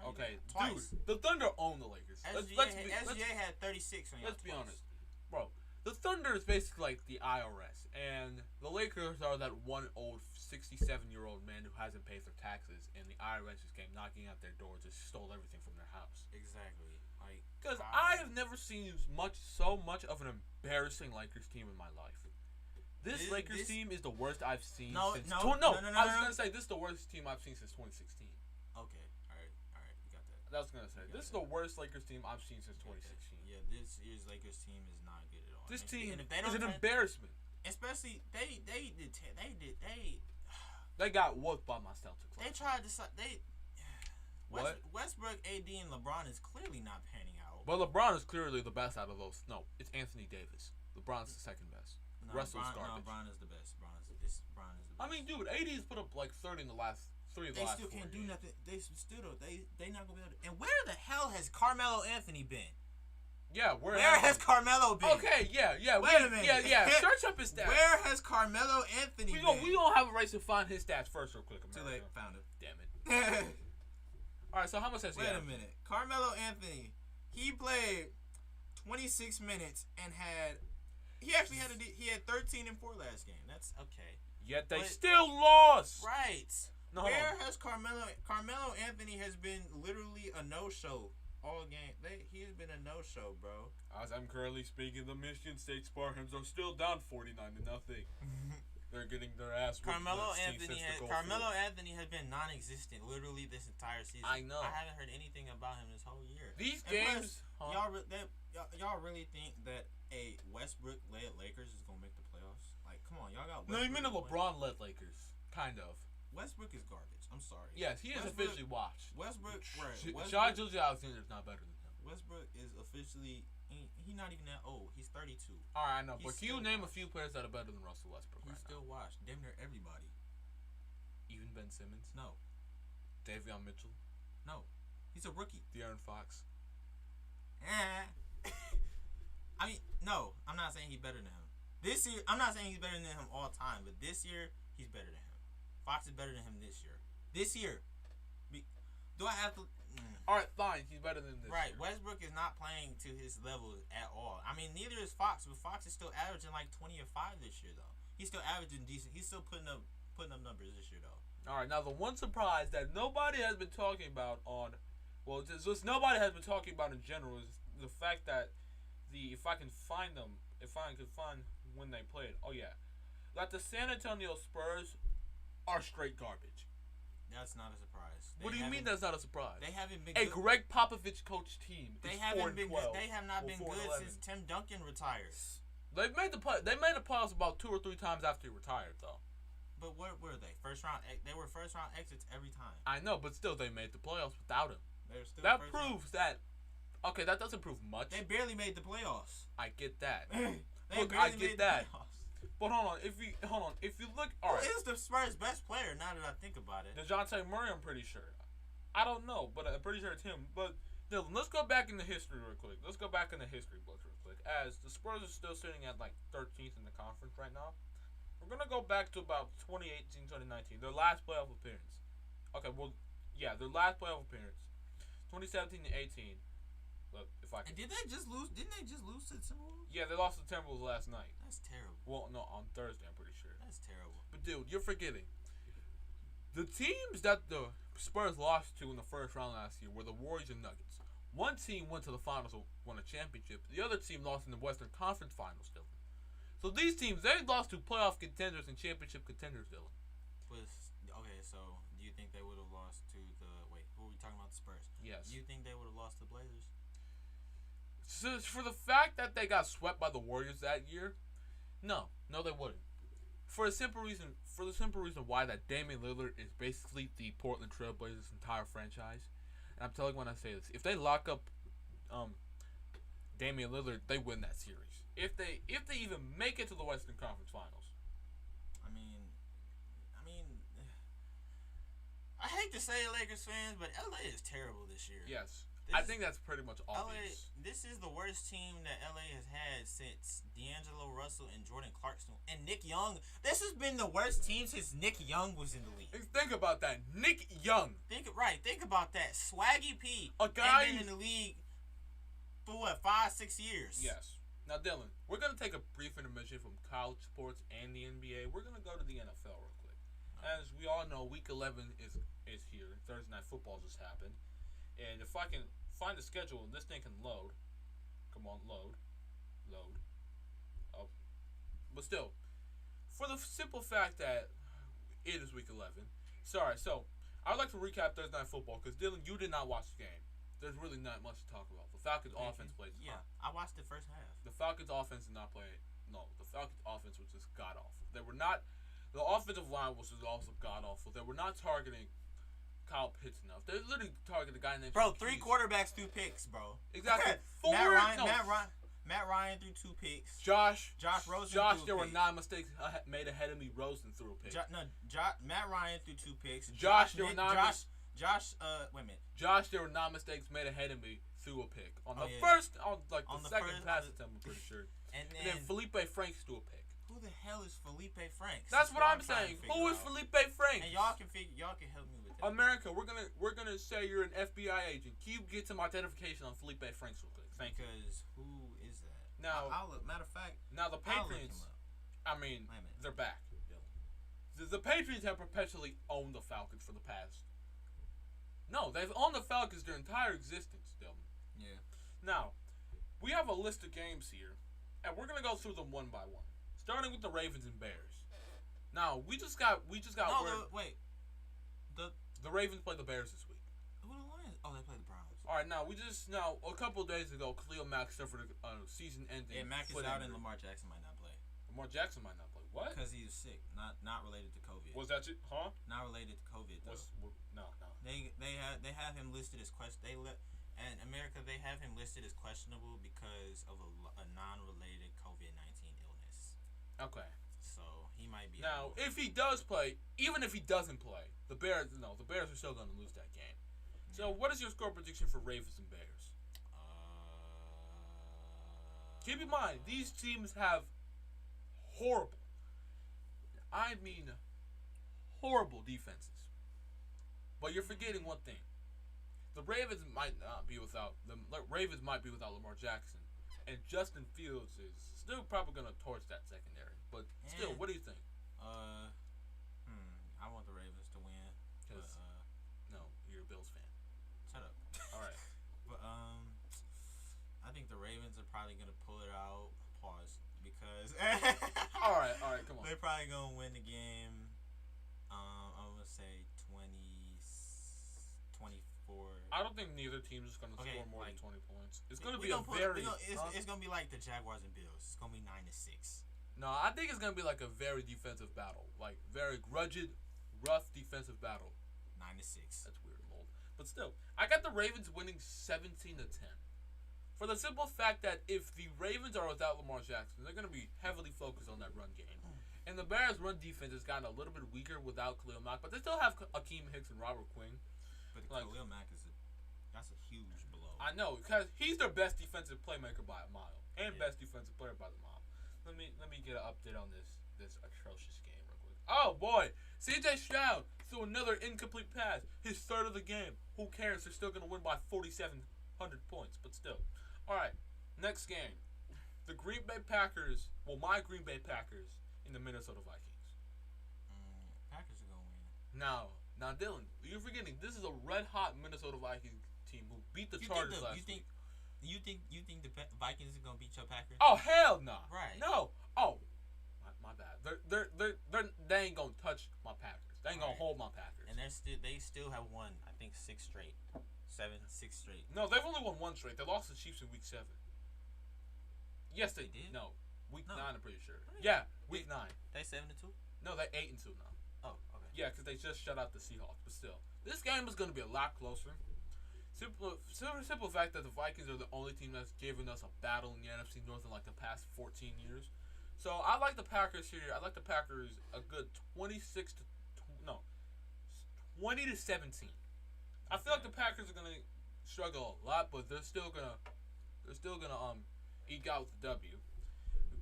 Okay, twice. Dude, the Thunder own the Lakers. SGA had 36 on you. Let's be honest. Bro, the Thunder is basically like the IRS, and the Lakers are that one old 67-year-old man who hasn't paid their taxes, and the IRS just came knocking at their door, just stole everything from their house. Exactly. Because I have never seen so much of an embarrassing Lakers team in my life. This Lakers team is the worst I've seen since... I was going to say, this is the worst team I've seen since 2016. Okay. All right. You got that. I was going to say, this is the worst Lakers team I've seen since 2016. Yeah, this year's Lakers team is not good at all. This team is an embarrassment. Especially, they got whooped by my Celtics. They tried to... What? Westbrook, AD, and LeBron is clearly not panning out. But LeBron is clearly the best out of those. No, it's Anthony Davis. LeBron's the second best. Russell's garbage. No, Bron is the best. Bron is the best. I mean, dude, AD's put up like 30 in the last 3 of the last 4 They still can't do games. nothing. They not gonna be able to. And where the hell has Carmelo Anthony been? Yeah, where has Carmelo been? Okay, yeah. Wait a minute. Yeah. Search up his stats. Where has Carmelo Anthony been? We don't have a race to find his stats first, real quick. Too late. Found it. Damn it. All right, so how much has he Wait had? a minute. Carmelo Anthony. He played 26 minutes and he had 13 and 4 last game. That's okay. Yet they still lost. Right. No, Where has Carmelo Anthony has been literally a no-show all game. He has been a no-show, bro. As I'm currently speaking, the Michigan State Spartans are still down 49-0. They're getting their ass whipped. Carmelo Anthony has been non-existent literally this entire season. I know. I haven't heard anything about him this whole year. These and games, plus, y'all really think that a Westbrook-led Lakers is gonna make the playoffs? Like, come on, y'all got. No, you mean the LeBron-led Lakers, kind of. Westbrook is garbage. I'm sorry. Yes, he is officially washed. Westbrook, right? Shai Gilgeous-Alexander is not better than him. Westbrook is officially. He's not even that old. He's 32. All right, I know. But can you name a few players that are better than Russell Westbrook? He's still washed. Damn near everybody. Even Ben Simmons? No. Davion Mitchell? No. He's a rookie. De'Aaron Fox? I mean, no. I'm not saying he's better than him. This year, I'm not saying he's better than him all time, but this year, he's better than him. Fox is better than him this year. Do I have to... All right, fine. He's better than this. Right. year. Westbrook is not playing to his level at all. I mean, neither is Fox, but Fox is still averaging like 20 or 5 this year, though. He's still averaging decent. He's still putting up numbers this year, though. All right. Now, the one surprise that nobody has been talking about just nobody has been talking about in general is the fact that if I can find when they played. Oh yeah, that the San Antonio Spurs are straight garbage. That's not a surprise. What do you mean that's not a surprise? They haven't been a Greg Popovich coached team. They haven't been good. They have not been good since Tim Duncan retired. They made the playoffs about 2 or 3 times after he retired, though. But what were they? They were first round exits every time. I know, but still, they made the playoffs without him. That proves that. Okay, that doesn't prove much. They barely made the playoffs. I get that. I get that. But hold on, if you look, all right. Who is the Spurs' best player? Now that I think about it, DeJounte Murray, I'm pretty sure. I don't know, but I'm pretty sure it's him. But Dylan, let's go back in the history real quick. Let's go back in the history books real quick. As the Spurs are still sitting at like 13th in the conference right now. We're gonna go back to about 2018, 2019, their last playoff appearance. Okay, well, yeah, their last playoff appearance, 2017 and 18. Look, if I can. And did they just lose? Didn't they just lose to the Timberwolves? Yeah, they lost to the Timberwolves last night. That's terrible. Well, no, on Thursday, I'm pretty sure. That's terrible. But dude, you're forgetting. The teams that the Spurs lost to in the first round last year were the Warriors and Nuggets. One team went to the finals and won a championship. The other team lost in the Western Conference Finals, Dylan. So these teams, they lost to playoff contenders and championship contenders, Dylan. Okay, so do you think they would have lost to the... Wait, who are we talking about? The Spurs? Yes. Do you think they would have lost to the Blazers? So for the fact that they got swept by the Warriors that year, no, they wouldn't. For the simple reason why that Damian Lillard is basically the Portland Trailblazers' entire franchise. And I'm telling you when I say this, if they lock up Damian Lillard, they win that series. If they even make it to the Western Conference Finals. I mean, I hate to say it, Lakers fans, but LA is terrible this year. Yes. I think that's pretty much obvious. This is the worst team that LA has had since D'Angelo Russell and Jordan Clarkson and Nick Young. This has been the worst team since Nick Young was in the league. Think about that. Nick Young. Think about that. Swaggy P. A guy been in the league for what, 5-6 years? Yes. Now, Dylan, we're going to take a brief intermission from college sports and the NBA. We're going to go to the NFL real quick. As we all know, Week 11 is here. Thursday Night Football just happened. And if I can find the schedule and this thing can load. Come on, load. Oh. But still, for the simple fact that it is Week 11. Sorry, so I'd like to recap Thursday Night Football because, Dylan, you did not watch the game. There's really not much to talk about. The Falcons' offense played. Yeah, I watched the first half. The Falcons' offense did not play. No, the Falcons' offense was just god awful. They were not. The offensive line was also god awful. They were not targeting Kyle Pitts enough. They literally targeted a guy named. Bro, 3 quarterbacks, 2 picks, bro. Exactly. 4. Matt Ryan. Matt Ryan threw 2 picks. Josh Rosen. There were 9 mistakes made ahead of me. Rosen threw a pick. Matt Ryan threw 2 picks. There were 9 mistakes made ahead of me. Threw a pick on the second pass attempt. I'm pretty sure. And then Felipe Franks threw a pick. Who the hell is Felipe Franks? That's what I'm saying. Who is Felipe Franks? And y'all can help me with that. America, we're gonna say you're an FBI agent. Can you get some identification on Felipe Franks real quick? Thank you. Because who is that? Now, matter of fact, now the Patriots. I mean, they're back. The Patriots have perpetually owned the Falcons for the past. No, they've owned the Falcons their entire existence, Dylan. Yeah. Now, we have a list of games here, and we're gonna go through them one by one, starting with the Ravens and Bears. Now, we just got word. The Ravens play the Bears this week. Who the Lions? Oh, they play the Browns. All right, now a couple of days ago, Khalil Mack suffered a season-ending. Yeah, Mack is out, and Lamar Jackson might not play. Lamar Jackson might not play. What? Because he was sick, not related to COVID. Was that it? Huh? Not related to COVID though. No. They have him listed as and America they have him listed as questionable because of a non-related COVID-19 illness. Okay. So he might be. Now, if he does play, even if he doesn't play, the Bears are still going to lose that game. Yeah. So, what is your score prediction for Ravens and Bears? Keep in mind, these teams have horrible defenses. But you're forgetting one thing. The Ravens might be without Lamar Jackson, and Justin Fields is still probably going to torch that secondary. But still, what do you think? I want the Ravens to win. No, you're a Bills fan. Shut up. All right. But I think the Ravens are probably gonna pull it out. Pause. Because. all right. Come on. They're probably gonna win the game. I'm gonna say 24. I don't think neither team is gonna score more than 20 points. It's gonna be it's gonna be like the Jaguars and Bills. It's gonna be 9-6. No, I think it's gonna be like a very defensive battle, like very rugged, rough defensive battle. 9-6. That's weird, Mold. But still, I got the Ravens winning 17-10. For the simple fact that if the Ravens are without Lamar Jackson, they're gonna be heavily focused on that run game. And the Bears' run defense has gotten a little bit weaker without Khalil Mack, but they still have Akeem Hicks and Robert Quinn. But Khalil Mack that's a huge blow. I know, because he's their best defensive playmaker by a mile, and best defensive player by the mile. Let me get an update on this atrocious game real quick. Oh boy, C.J. Stroud threw another incomplete pass, his third of the game. Who cares? They're still gonna win by 4,700 points, but still. All right, next game, the Green Bay Packers. Well, my Green Bay Packers and the Minnesota Vikings. Packers are gonna win. Now, Dylan, you're forgetting this is a red-hot Minnesota Vikings team who beat the Chargers last week. You think the Vikings are gonna beat your Packers? Oh hell no! Right? No. Oh, my bad. They ain't gonna touch my Packers. They ain't gonna hold my Packers. And they still have won. I think 6 straight. 6 straight. No, they've only won 1 straight. They lost to the Chiefs in Week 7. Yes, they did. No, Week 9. I'm pretty sure. Yeah, Week 9. They 7-2. No, they 8-2 now. Oh, okay. Yeah, because they just shut out the Seahawks. But still, this game is gonna be a lot closer. Simple fact that the Vikings are the only team that's given us a battle in the NFC North in like the past 14 years. So I like the Packers here. I like the Packers a good 20 to 17. I feel like the Packers are gonna struggle a lot, but they're still gonna eke out the W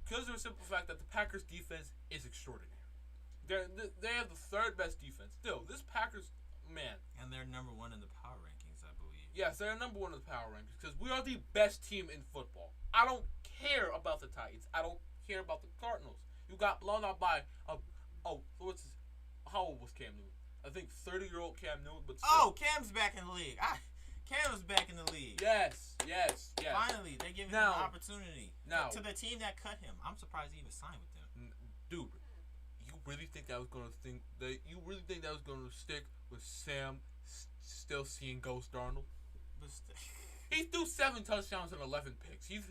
because of the simple fact that the Packers defense is extraordinary. They have the 3rd best defense. Still, this Packers man, and they're number 1 in the power rankings, I believe. Yes, they're number 1 in the power rankings because we are the best team in football. I don't care about the Titans. I don't care about the Cardinals. You got blown out by how old was Cam Newton? I think 30-year-old Cam Newton. But still. Cam's back in the league. Cam's back in the league. Yes. Finally, they give him an opportunity. To the team that cut him. I'm surprised he even signed with them. Dude, you really think that was gonna stick with Sam still seeing Ghost Darnold? He threw 7 touchdowns and 11 picks. He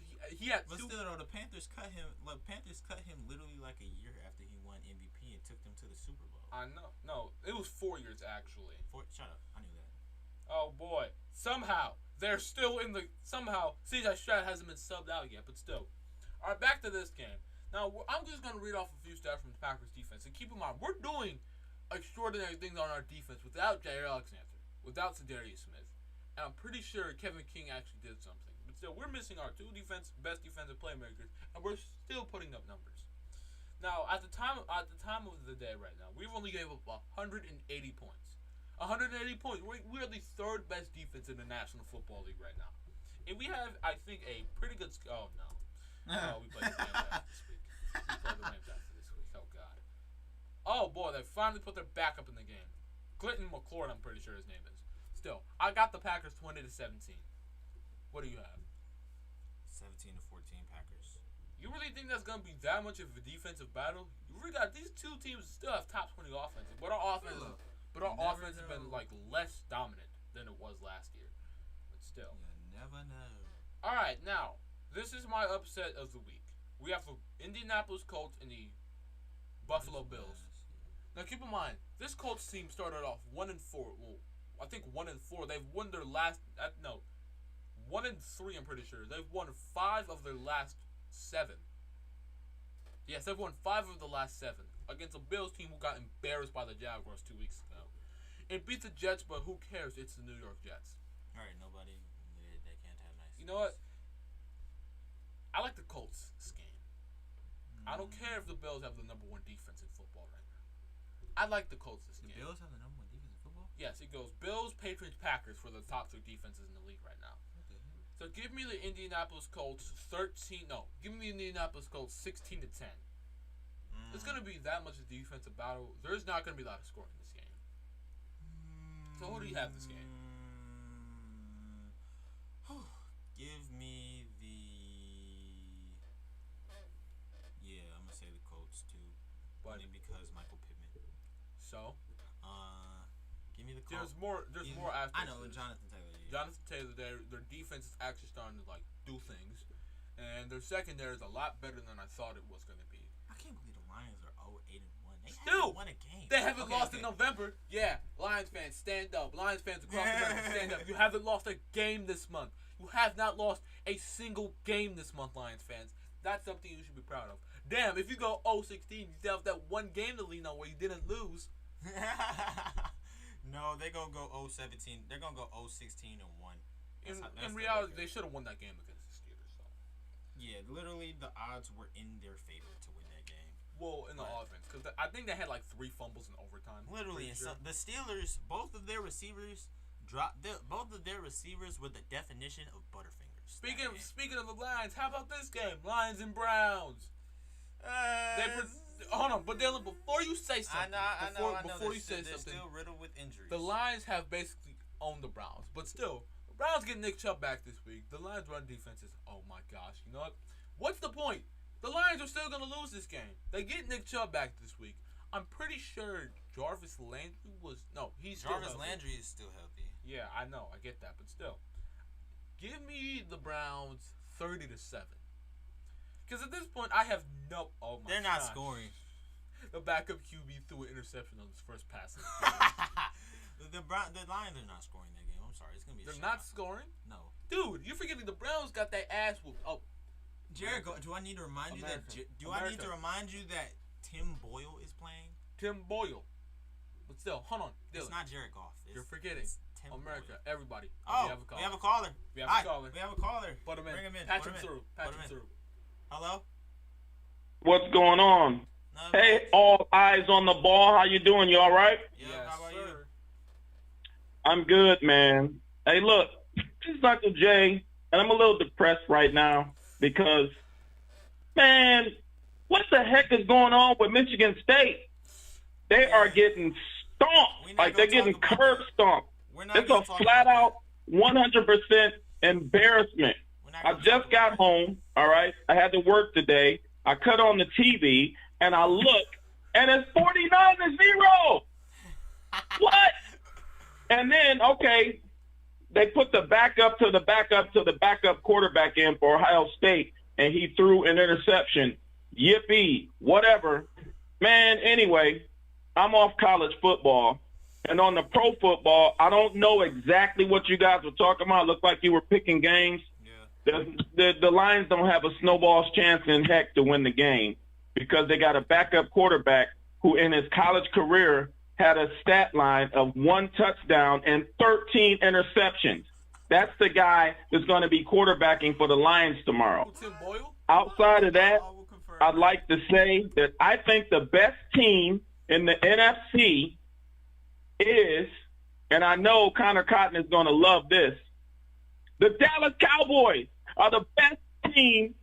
had. But still, though, the Panthers cut him. Panthers cut him literally like a year after he won MVP and took them to the Super Bowl. I know. No, it was 4 years actually. Shut up. I knew that. Oh boy! Somehow they're still in the somehow. C.J. Stroud hasn't been subbed out yet, but still. All right, back to this game. Now I'm just gonna read off a few stats from the Packers defense, and keep in mind we're doing extraordinary things on our defense without Jair Alexander, without Zadarius Smith, and I'm pretty sure Kevin King actually did something. But still, we're missing our two best defensive playmakers, and we're still putting up numbers. Now, at the time of the day right now, we've only gave up 180 points. 180 points. We're the third best defense in the National Football League right now. And we have, I think, a pretty good... Oh, no. No, we played the Rams after this week. We played the Rams after this week. Oh, God. Oh, boy, they finally put their backup in the game. Clinton McLaurin, I'm pretty sure his name is. Still, I got the Packers 20-17. What do you have? 17-14 Packers. You really think that's going to be that much of a defensive battle? You really got... These two teams still have top 20 offenses, but our offense... But our offense has been like less dominant than it was last year. But still. You never know. Alright, now, this is my upset of the week. We have the Indianapolis Colts and the Buffalo Bills. Now keep in mind, this Colts team started off 1-4. Well, I think 1-4. They've won their last 1-3 I'm pretty sure. They've won 5 of their last 7. Yes, they've won 5 of the last 7 against a Bills team who got embarrassed by the Jaguars 2 weeks ago. It beat the Jets, but who cares? It's the New York Jets. All right, nobody. They can't have nice. You know what? I like the Colts this game. I don't care if the Bills have the number 1 defense in football right now. I like the Colts this game. The Bills have the number 1 defense in football? Yes, it goes Bills, Patriots, Packers for the top 3 defenses in the league right now. So give me the Indianapolis Colts 13. No, give me the Indianapolis Colts 16-10. It's gonna be that much a defensive battle. There's not gonna be a lot of scoring in this game. So who do you have this game? Give me the... Yeah, I'm gonna say the Colts too. Only because Michael Pittman. So? Give me the Colts. There's more aspects. I know, Jonathan Taylor. Yeah. Jonathan Taylor, their defense is actually starting to like do things, and their secondary is a lot better than I thought it was gonna be. I can't believe the Lions are 0-8-1. They Still, haven't won a game. They haven't lost in November. Yeah, Lions fans, stand up. Lions fans across America, stand up. You haven't lost a game this month. You have not lost a single game this month, Lions fans. That's something you should be proud of. Damn, if you go 0-16, you still have that one game to lean on where you didn't lose. No, they're going to go 0-17. They're going to go 0-16-1. In reality, they should have won that game against the Steelers. So. Yeah, literally, the odds were in their favor to win that game. Well, in the offense, because I think they had like 3 fumbles in overtime. Literally, and so the Steelers, both of their receivers were the definition of Butterfingers. Speaking of the Lions, how about this game? Lions and Browns. Hold on, but Dylan, before you say something, before you say something, still riddled with injuries. The Lions have basically owned the Browns, but still, the Browns get Nick Chubb back this week. The Lions' run defense is, oh my gosh, you know what? What's the point? The Lions are still gonna lose this game. They get Nick Chubb back this week. I'm pretty sure Jarvis Landry Jarvis Landry is still healthy. Yeah, I know, I get that, but still, give me the Browns 30-7. Because at this point, I have no... Oh my They're not scoring. The backup QB threw an interception on his first pass. The Lions are not scoring that game. I'm sorry. It's going to be They're not scoring? No. Dude, you're forgetting the Browns got their ass whooped. Oh. Jared, do I need to remind you that... I need to remind you that Tim Boyle is playing? Tim Boyle. But still, hold on. Dylan. It's not Jared Goff. You're forgetting. Tim America, Boyle. Everybody. Oh, we have a caller. We have a caller. Put him in. Bring him in. Patch him through. Hello? What's going on? Hey, all eyes on the ball. How you doing? You all right? Yeah, how about you? I'm good, man. Hey, look, this is Uncle Jay, and I'm a little depressed right now because, man, what the heck is going on with Michigan State? They are getting stomped. Like, they're getting curb stomped. It's a flat-out 100% embarrassment. I just got home, all right? I had to work today. I cut on the TV, and I look, and it's 49-0. What? And then, okay, they put the backup quarterback in for Ohio State, and he threw an interception. Yippee, whatever. Man, anyway, I'm off college football, And on the pro football, I don't know exactly what you guys were talking about. It looked like you were picking games. Yeah. The Lions don't have a snowball's chance in heck to win the game because they got a backup quarterback who in his college career had a stat line of 1 touchdown and 13 interceptions. That's the guy that's going to be quarterbacking for the Lions tomorrow. Tim Boyle? Outside of that, I'd like to say that I think the best team in the NFC is, and I know Connor Cotton is going to love this, the Dallas Cowboys are the best team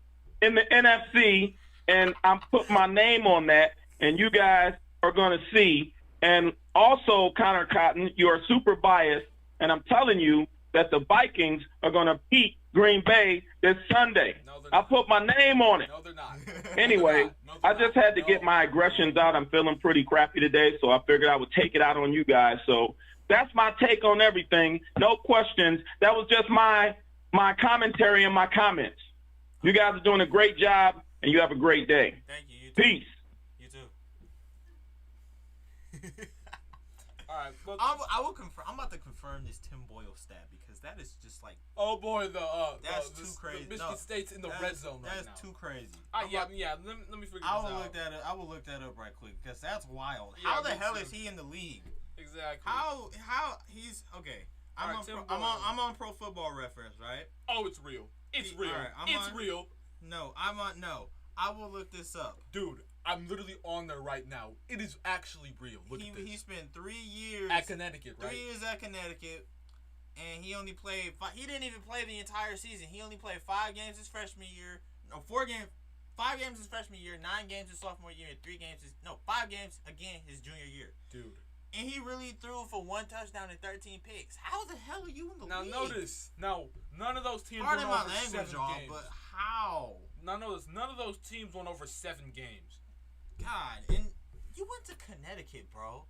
in the NFC, and I'm putting my name on that, and you guys are going to see. And also, Connor Cotton, you are super biased, and I'm telling you that the Vikings are going to beat Green Bay this Sunday. No, I put my name on it. No, they're not. Anyway, I just had to get my aggressions out. I'm feeling pretty crappy today, so I figured I would take it out on you guys. So that's my take on everything. No questions. That was just my commentary and my comments. You guys are doing a great job, and you have a great day. Thank you. You too. Peace. You too. All right, but I will confirm. I'm about to confirm this Tim Boyle stat because that is just like oh boy, that's too crazy. Michigan State's in the red zone right now. That's too crazy. Let me figure this out. I will look that up right quick because that's wild. Yeah, how the hell is he in the league? Exactly. How he's okay. I'm on Pro Football Reference, right? Oh, it's real. It's real. Right, it's real. No, I will look this up. Dude, I'm literally on there right now. It is actually real. Look at this. He spent 3 years at Connecticut, right? 3 years at Connecticut, and he only played. He didn't even play the entire season. He only played 5 games his freshman year. No, 5 games his freshman year, 9 games his sophomore year, and 5 games again his junior year. Dude. And he really threw for 1 touchdown and 13 picks. How the hell are you in the league? Now notice, none of those teams Pardon went my over language, 7 y'all, games. but how? Now notice, none of those teams went over 7 games. God, and you went to Connecticut, bro.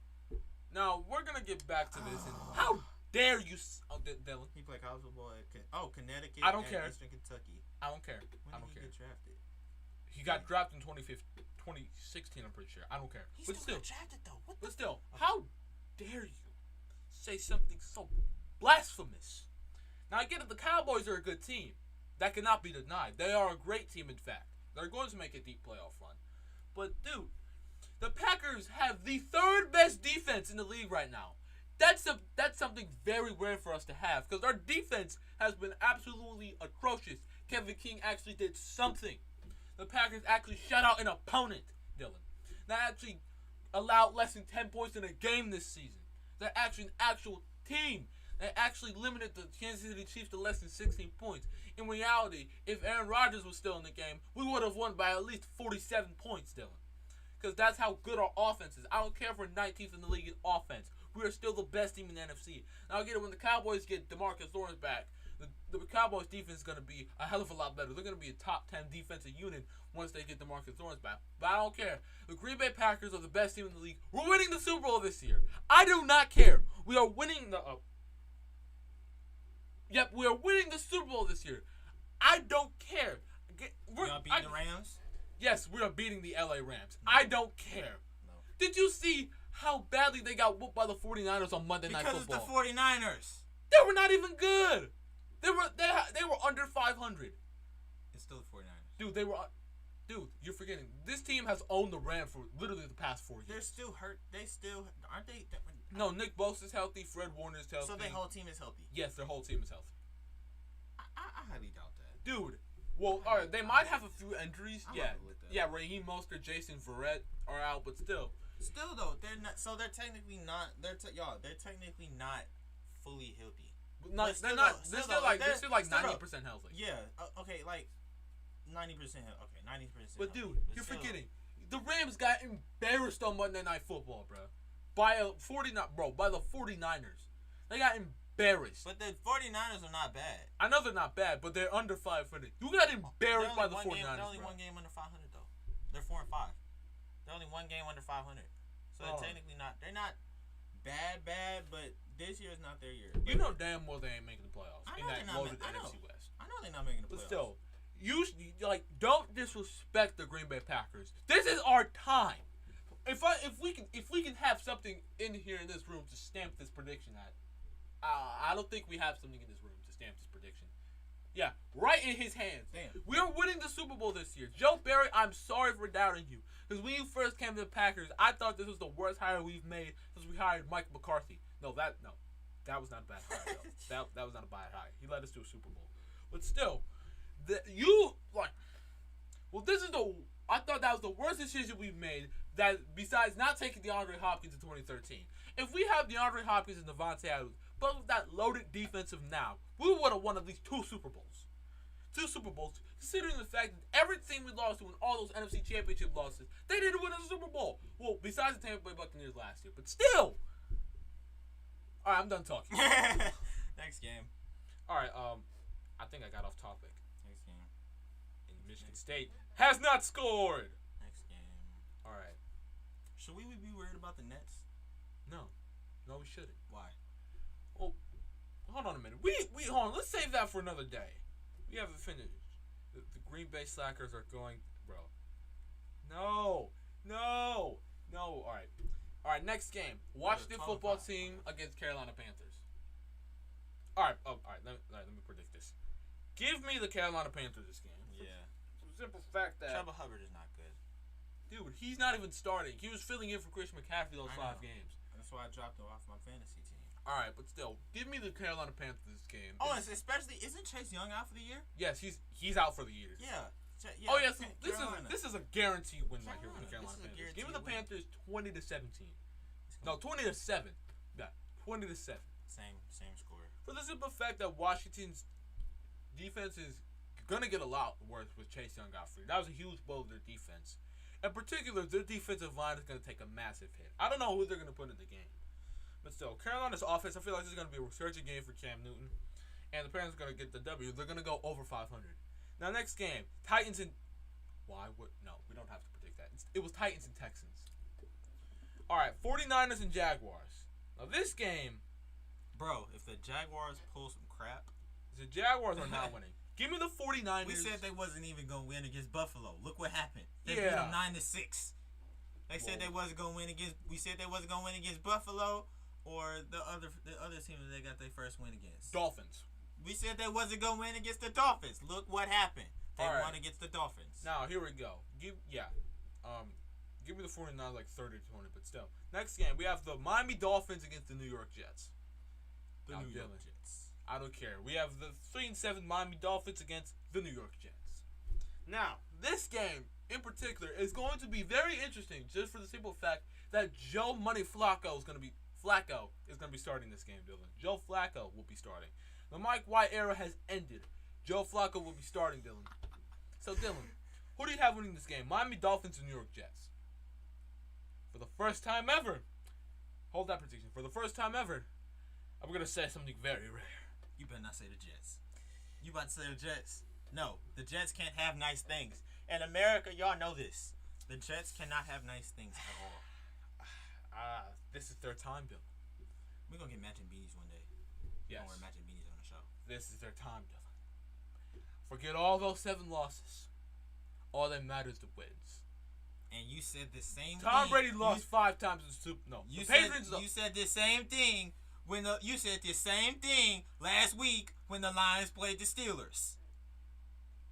Now we're gonna get back to this. And how dare you, Dylan? He played college football at Connecticut. I don't and care. Eastern Kentucky. I don't care. When did he get drafted? He got drafted in 2016. I'm pretty sure. I don't care. He but still got drafted though. But still, how dare you say something so blasphemous? Now I get it. The Cowboys are a good team. That cannot be denied. They are a great team, in fact. They're going to make a deep playoff run. But, dude, the Packers have the 3rd best defense in the league right now. That's something very rare for us to have because our defense has been absolutely atrocious. Kevin King actually did something. The Packers actually shut out an opponent, Dylan. They actually allowed less than 10 points in a game this season. They're actually an actual team. They actually limited the Kansas City Chiefs to less than 16 points. In reality, if Aaron Rodgers was still in the game, we would have won by at least 47 points, Dylan. Because that's how good our offense is. I don't care if we're 19th in the league in offense. We are still the best team in the NFC. Now, I get it, when the Cowboys get DeMarcus Lawrence back, the Cowboys defense is going to be a hell of a lot better. They're going to be a top 10 defensive unit once they get DeMarcus Lawrence back. But I don't care. The Green Bay Packers are the best team in the league. We're winning the Super Bowl this year. I do not care. We are winning the... Yep, we are winning the Super Bowl this year. I don't care. Y'all beating the Rams? Yes, we are beating the LA Rams. No. I don't care. No. Did you see how badly they got whooped by the 49ers on Monday Night Football? Because it's the 49ers. They were not even good. They were under 500. It's still the 49ers. Dude, Dude, you're forgetting. This team has owned the Rams for literally the past 4 years. They're still hurt. Aren't they? No, Nick Bosa's healthy. Fred Warner's healthy. So their whole team is healthy? Yes, their whole team is healthy. I highly doubt that. Dude, well, all right, they might have a few injuries. Yeah, Raheem Mostert, Jason Verrett are out, but still. Still though, they're not. So they're technically not. They're technically not fully healthy. No, they're not. They're still like 90% healthy. Yeah. Okay, like 90% healthy. Okay, 90%. But dude, you're forgetting. The Rams got embarrassed on Monday Night Football, bro. By the 49ers. They got embarrassed. But the 49ers are not bad. I know they're not bad, but they're under 500. You got embarrassed by the 49ers. They're only one game under 500 though. They're 4-5. They're only one game under 500. So they're technically not. They're not bad, but this year is not their year. You know damn well they ain't making the playoffs in that loaded NFC West. I know they're not making the playoffs. But still, don't disrespect the Green Bay Packers. This is our time. If we can have something in here in this room to stamp this prediction at, I don't think we have something in this room to stamp this prediction. Yeah, right in his hands. Damn. We are winning the Super Bowl this year. Joe Barry, I'm sorry for doubting you. Because when you first came to the Packers, I thought this was the worst hire we've made since we hired Mike McCarthy. No, that was not a bad hire, though. that was not a bad hire. He led us to a Super Bowl. But still, I thought that was the worst decision we've made, that besides not taking DeAndre Hopkins in 2013. If we have DeAndre Hopkins and Devontae Adams, but with that loaded defensive now, we would have won at least 2 Super Bowls. 2 Super Bowls, considering the fact that everything we lost to in all those NFC Championship losses, they didn't win a Super Bowl. Well, besides the Tampa Bay Buccaneers last year, but still. All right, I'm done talking. Next game. All right, I think I got off topic. Next game. In Michigan State has not scored. Next game. All right. Should we be worried about the Nets? No, we shouldn't. Why? Well, hold on a minute. We hold on. Let's save that for another day. We haven't finished. The Green Bay Slackers are going, bro. No. All right. Next game. Washington football team against Carolina Panthers. All right. Let me predict this. Give me the Carolina Panthers this game. Yeah. For the simple fact that Chuba Hubbard is not good. Dude, he's not even starting. He was filling in for Christian McCaffrey those 5 games. That's why I dropped him off my fantasy team. All right, but still, give me the Carolina Panthers this game. Oh, especially, isn't Chase Young out for the year? Yes, he's out for the year. Yeah. Oh yes, this is a guaranteed win right here for the Carolina Panthers. Give me the Panthers 20-17. No, 20-7. Yeah, 20-7. Same score. For the simple fact that Washington's defense is gonna get a lot worse with Chase Young out for you. That was a huge blow to their defense. In particular, their defensive line is gonna take a massive hit. I don't know who they're gonna put in the game. But still, Carolina's offense, I feel like this is going to be a resurgent game for Cam Newton. And the Panthers are going to get the W. They're going to go over 500. Now, next game, Titans and... No, we don't have to predict that. It was Titans and Texans. All right, 49ers and Jaguars. Now, this game... Bro, if the Jaguars pull some crap... The Jaguars are not winning. Give me the 49ers. We said they wasn't even going to win against Buffalo. Look what happened. They beat them 9-6. They said they wasn't going to win against... We said they wasn't going to win against Buffalo... Or the other team that they got their first win against. Dolphins. We said they wasn't going to win against the Dolphins. Look what happened. They won against the Dolphins. Now, here we go. Give me the 49ers like 30-20, but still. Next game, we have the Miami Dolphins against the New York Jets. The New York Jets. I don't care. We have the 3-7 Miami Dolphins against the New York Jets. Now, this game in particular is going to be very interesting just for the simple fact that Joe Money Flacco is going to be starting this game, Dylan. Joe Flacco will be starting. The Mike White era has ended. Joe Flacco will be starting, Dylan. So, Dylan, who do you have winning this game? Miami Dolphins and New York Jets. For the first time ever, hold that prediction. For the first time ever, I'm going to say something very rare. You better not say the Jets. You about to say the Jets? No, the Jets can't have nice things. In America, y'all know this. The Jets cannot have nice things at all. This is their time, Bill. We're going to get matching beanies one day. Yes. We're matching beanies on the show. This is their time, Dylan. Forget all those 7 losses. All that matters is the wins. And you said the same thing. Tom Brady lost 5 times in the Super. No, you said the same thing you said the same thing last week when the Lions played the Steelers.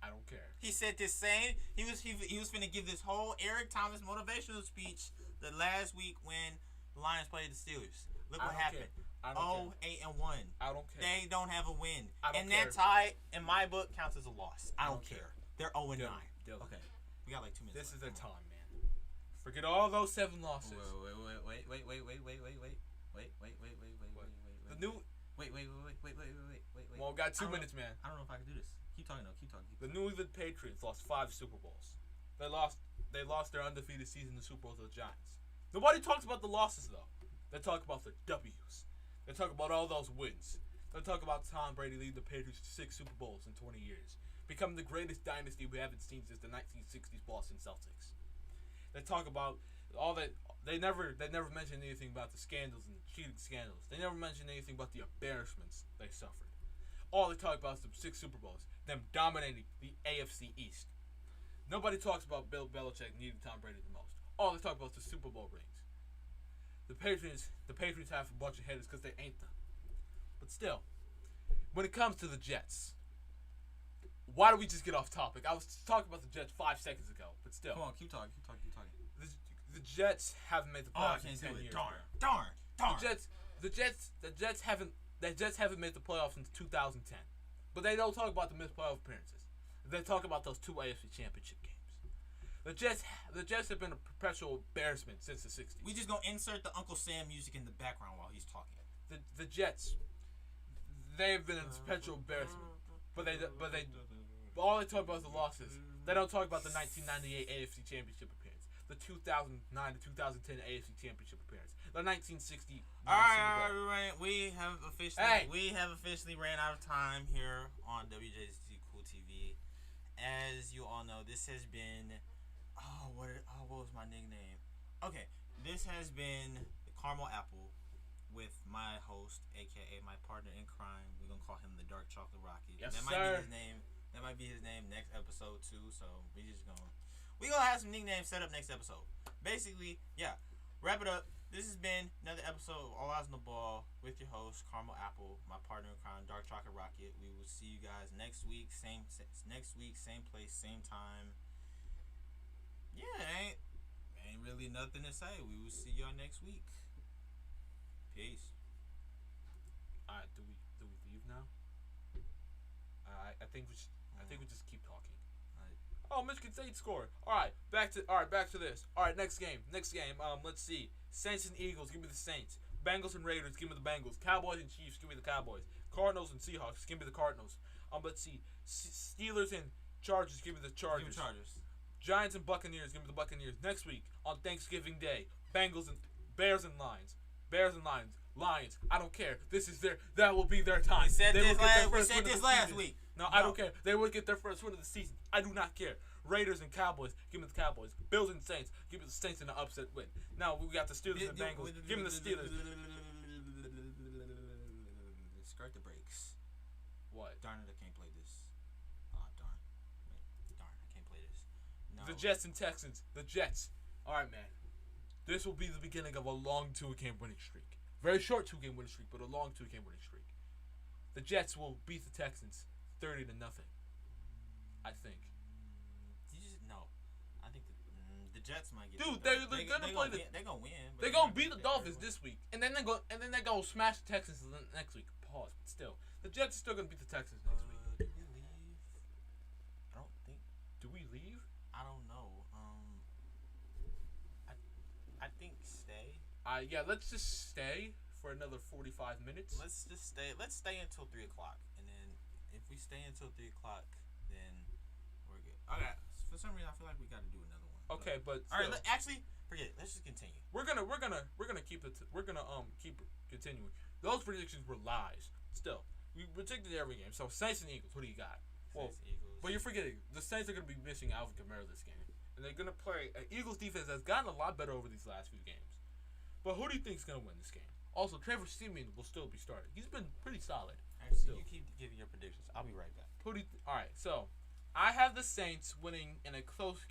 I don't care. He said the same. He was finna give this whole Eric Thomas motivational speech the last week when the Lions played the Steelers. Look what happened. 8-1. I don't care. They don't have a win. And that tie, in my book, counts as a loss. I don't care. They're 0-9. Okay. We got like 2 minutes. This is their time, man. Forget all those 7 losses. Wait. The new. Wait. Well, we got 2 minutes, man. I don't know if I can do this. Keep talking. The New England Patriots lost 5 Super Bowls. They lost their undefeated season in the Super Bowl to the Giants. Nobody talks about the losses, though. They talk about the W's. They talk about all those wins. They talk about Tom Brady leading the Patriots to 6 Super Bowls in 20 years. Becoming the greatest dynasty we haven't seen since the 1960s Boston Celtics. They talk about all that. They never mention anything about the scandals and the cheating scandals. They never mention anything about the embarrassments they suffered. All they talk about is the 6 Super Bowls, them dominating the AFC East. Nobody talks about Bill Belichick needing Tom Brady the most. all they talk about is the Super Bowl rings. The Patriots have a bunch of haters because they ain't them. But still, when it comes to the Jets, why do we just get off topic? I was talking about the Jets 5 seconds ago, but still. Come on, keep talking. The Jets haven't made the playoffs in 10 years. Darn. The Jets haven't made the playoffs since 2010. But they don't talk about the missed playoff appearances. They talk about those 2 AFC Championship games. The Jets have been a perpetual embarrassment since the 60s. We just gonna insert the Uncle Sam music in the background while he's talking. The Jets, they've been a perpetual embarrassment. But all they talk about is the losses. They don't talk about the 1998 AFC Championship appearance, the 2009 to 2010 AFC Championship appearance, the 1960. All right. We have officially ran out of time here on WJC Cool TV. As you all know, this has been what was my nickname? Okay, this has been the Caramel Apple with my host, aka my partner in crime. We're gonna call him the Dark Chocolate Rocket. Yes, that sir. might be his name. That might be his name next episode too. So we gonna have some nicknames set up next episode. Basically, yeah. Wrap it up. This has been another episode of All Eyes on the Ball with your host, Caramel Apple, my partner in crime, Dark Chocolate Rocket. We will see you guys next week, same place, same time. Yeah, ain't really nothing to say. We will see y'all next week. Peace. All right, do we leave now? I think we just keep talking. Oh, Michigan State scored. All right, back to this. All right, next game. Let's see. Saints and Eagles, give me the Saints. Bengals and Raiders, give me the Bengals. Cowboys and Chiefs, give me the Cowboys. Cardinals and Seahawks, give me the Cardinals. Let's see. Steelers and Chargers, give me the Chargers. Give me Chargers. Giants and Buccaneers, give me the Buccaneers. Next week on Thanksgiving Day, Bengals and Bears and Lions. Lions. I don't care. That will be their time. We said this last week. No, I don't care. They will get their first win of the season. I do not care. Raiders and Cowboys, give me the Cowboys. Bills and Saints, give me the Saints in an upset win. Now we got the Steelers and Bengals. Give me the Steelers. Skirt the brakes. What? Darn it, I can't play this. Oh, darn. Darn, I can't play this. No. The Jets and Texans. The Jets. All right, man. This will be the beginning of a long 2-game winning streak. Very short 2-game winning streak, but a long 2-game winning streak. The Jets will beat the Texans 30-0. I think. I think the Jets might get. Dude, they're gonna play. They're gonna win. They're gonna beat the Dolphins this week, and then they're gonna smash the Texans next week. Pause, but still, the Jets are still gonna beat the Texans next week. Do we leave? I don't think. Do we leave? I don't know. I think stay. Yeah, let's just stay for another 45 minutes. Let's just stay. Let's stay until 3 o'clock, and then if we stay until 3 o'clock, then we're good. Okay. For some reason, I feel like we got to do another one. Okay, but all right. Actually, forget it. Let's just continue. We're gonna keep continuing. Those predictions were lies. Still, we predicted every game. So Saints and Eagles. What do you got? Saints, Eagles. But you're forgetting the Saints are gonna be missing Alvin Kamara this game, and they're gonna play an Eagles defense that's gotten a lot better over these last few games. But who do you think's gonna win this game? Also, Trevor Siemian will still be starting. He's been pretty solid. Actually, you keep giving your predictions. I'll be right back. All right, so I have the Saints winning in a close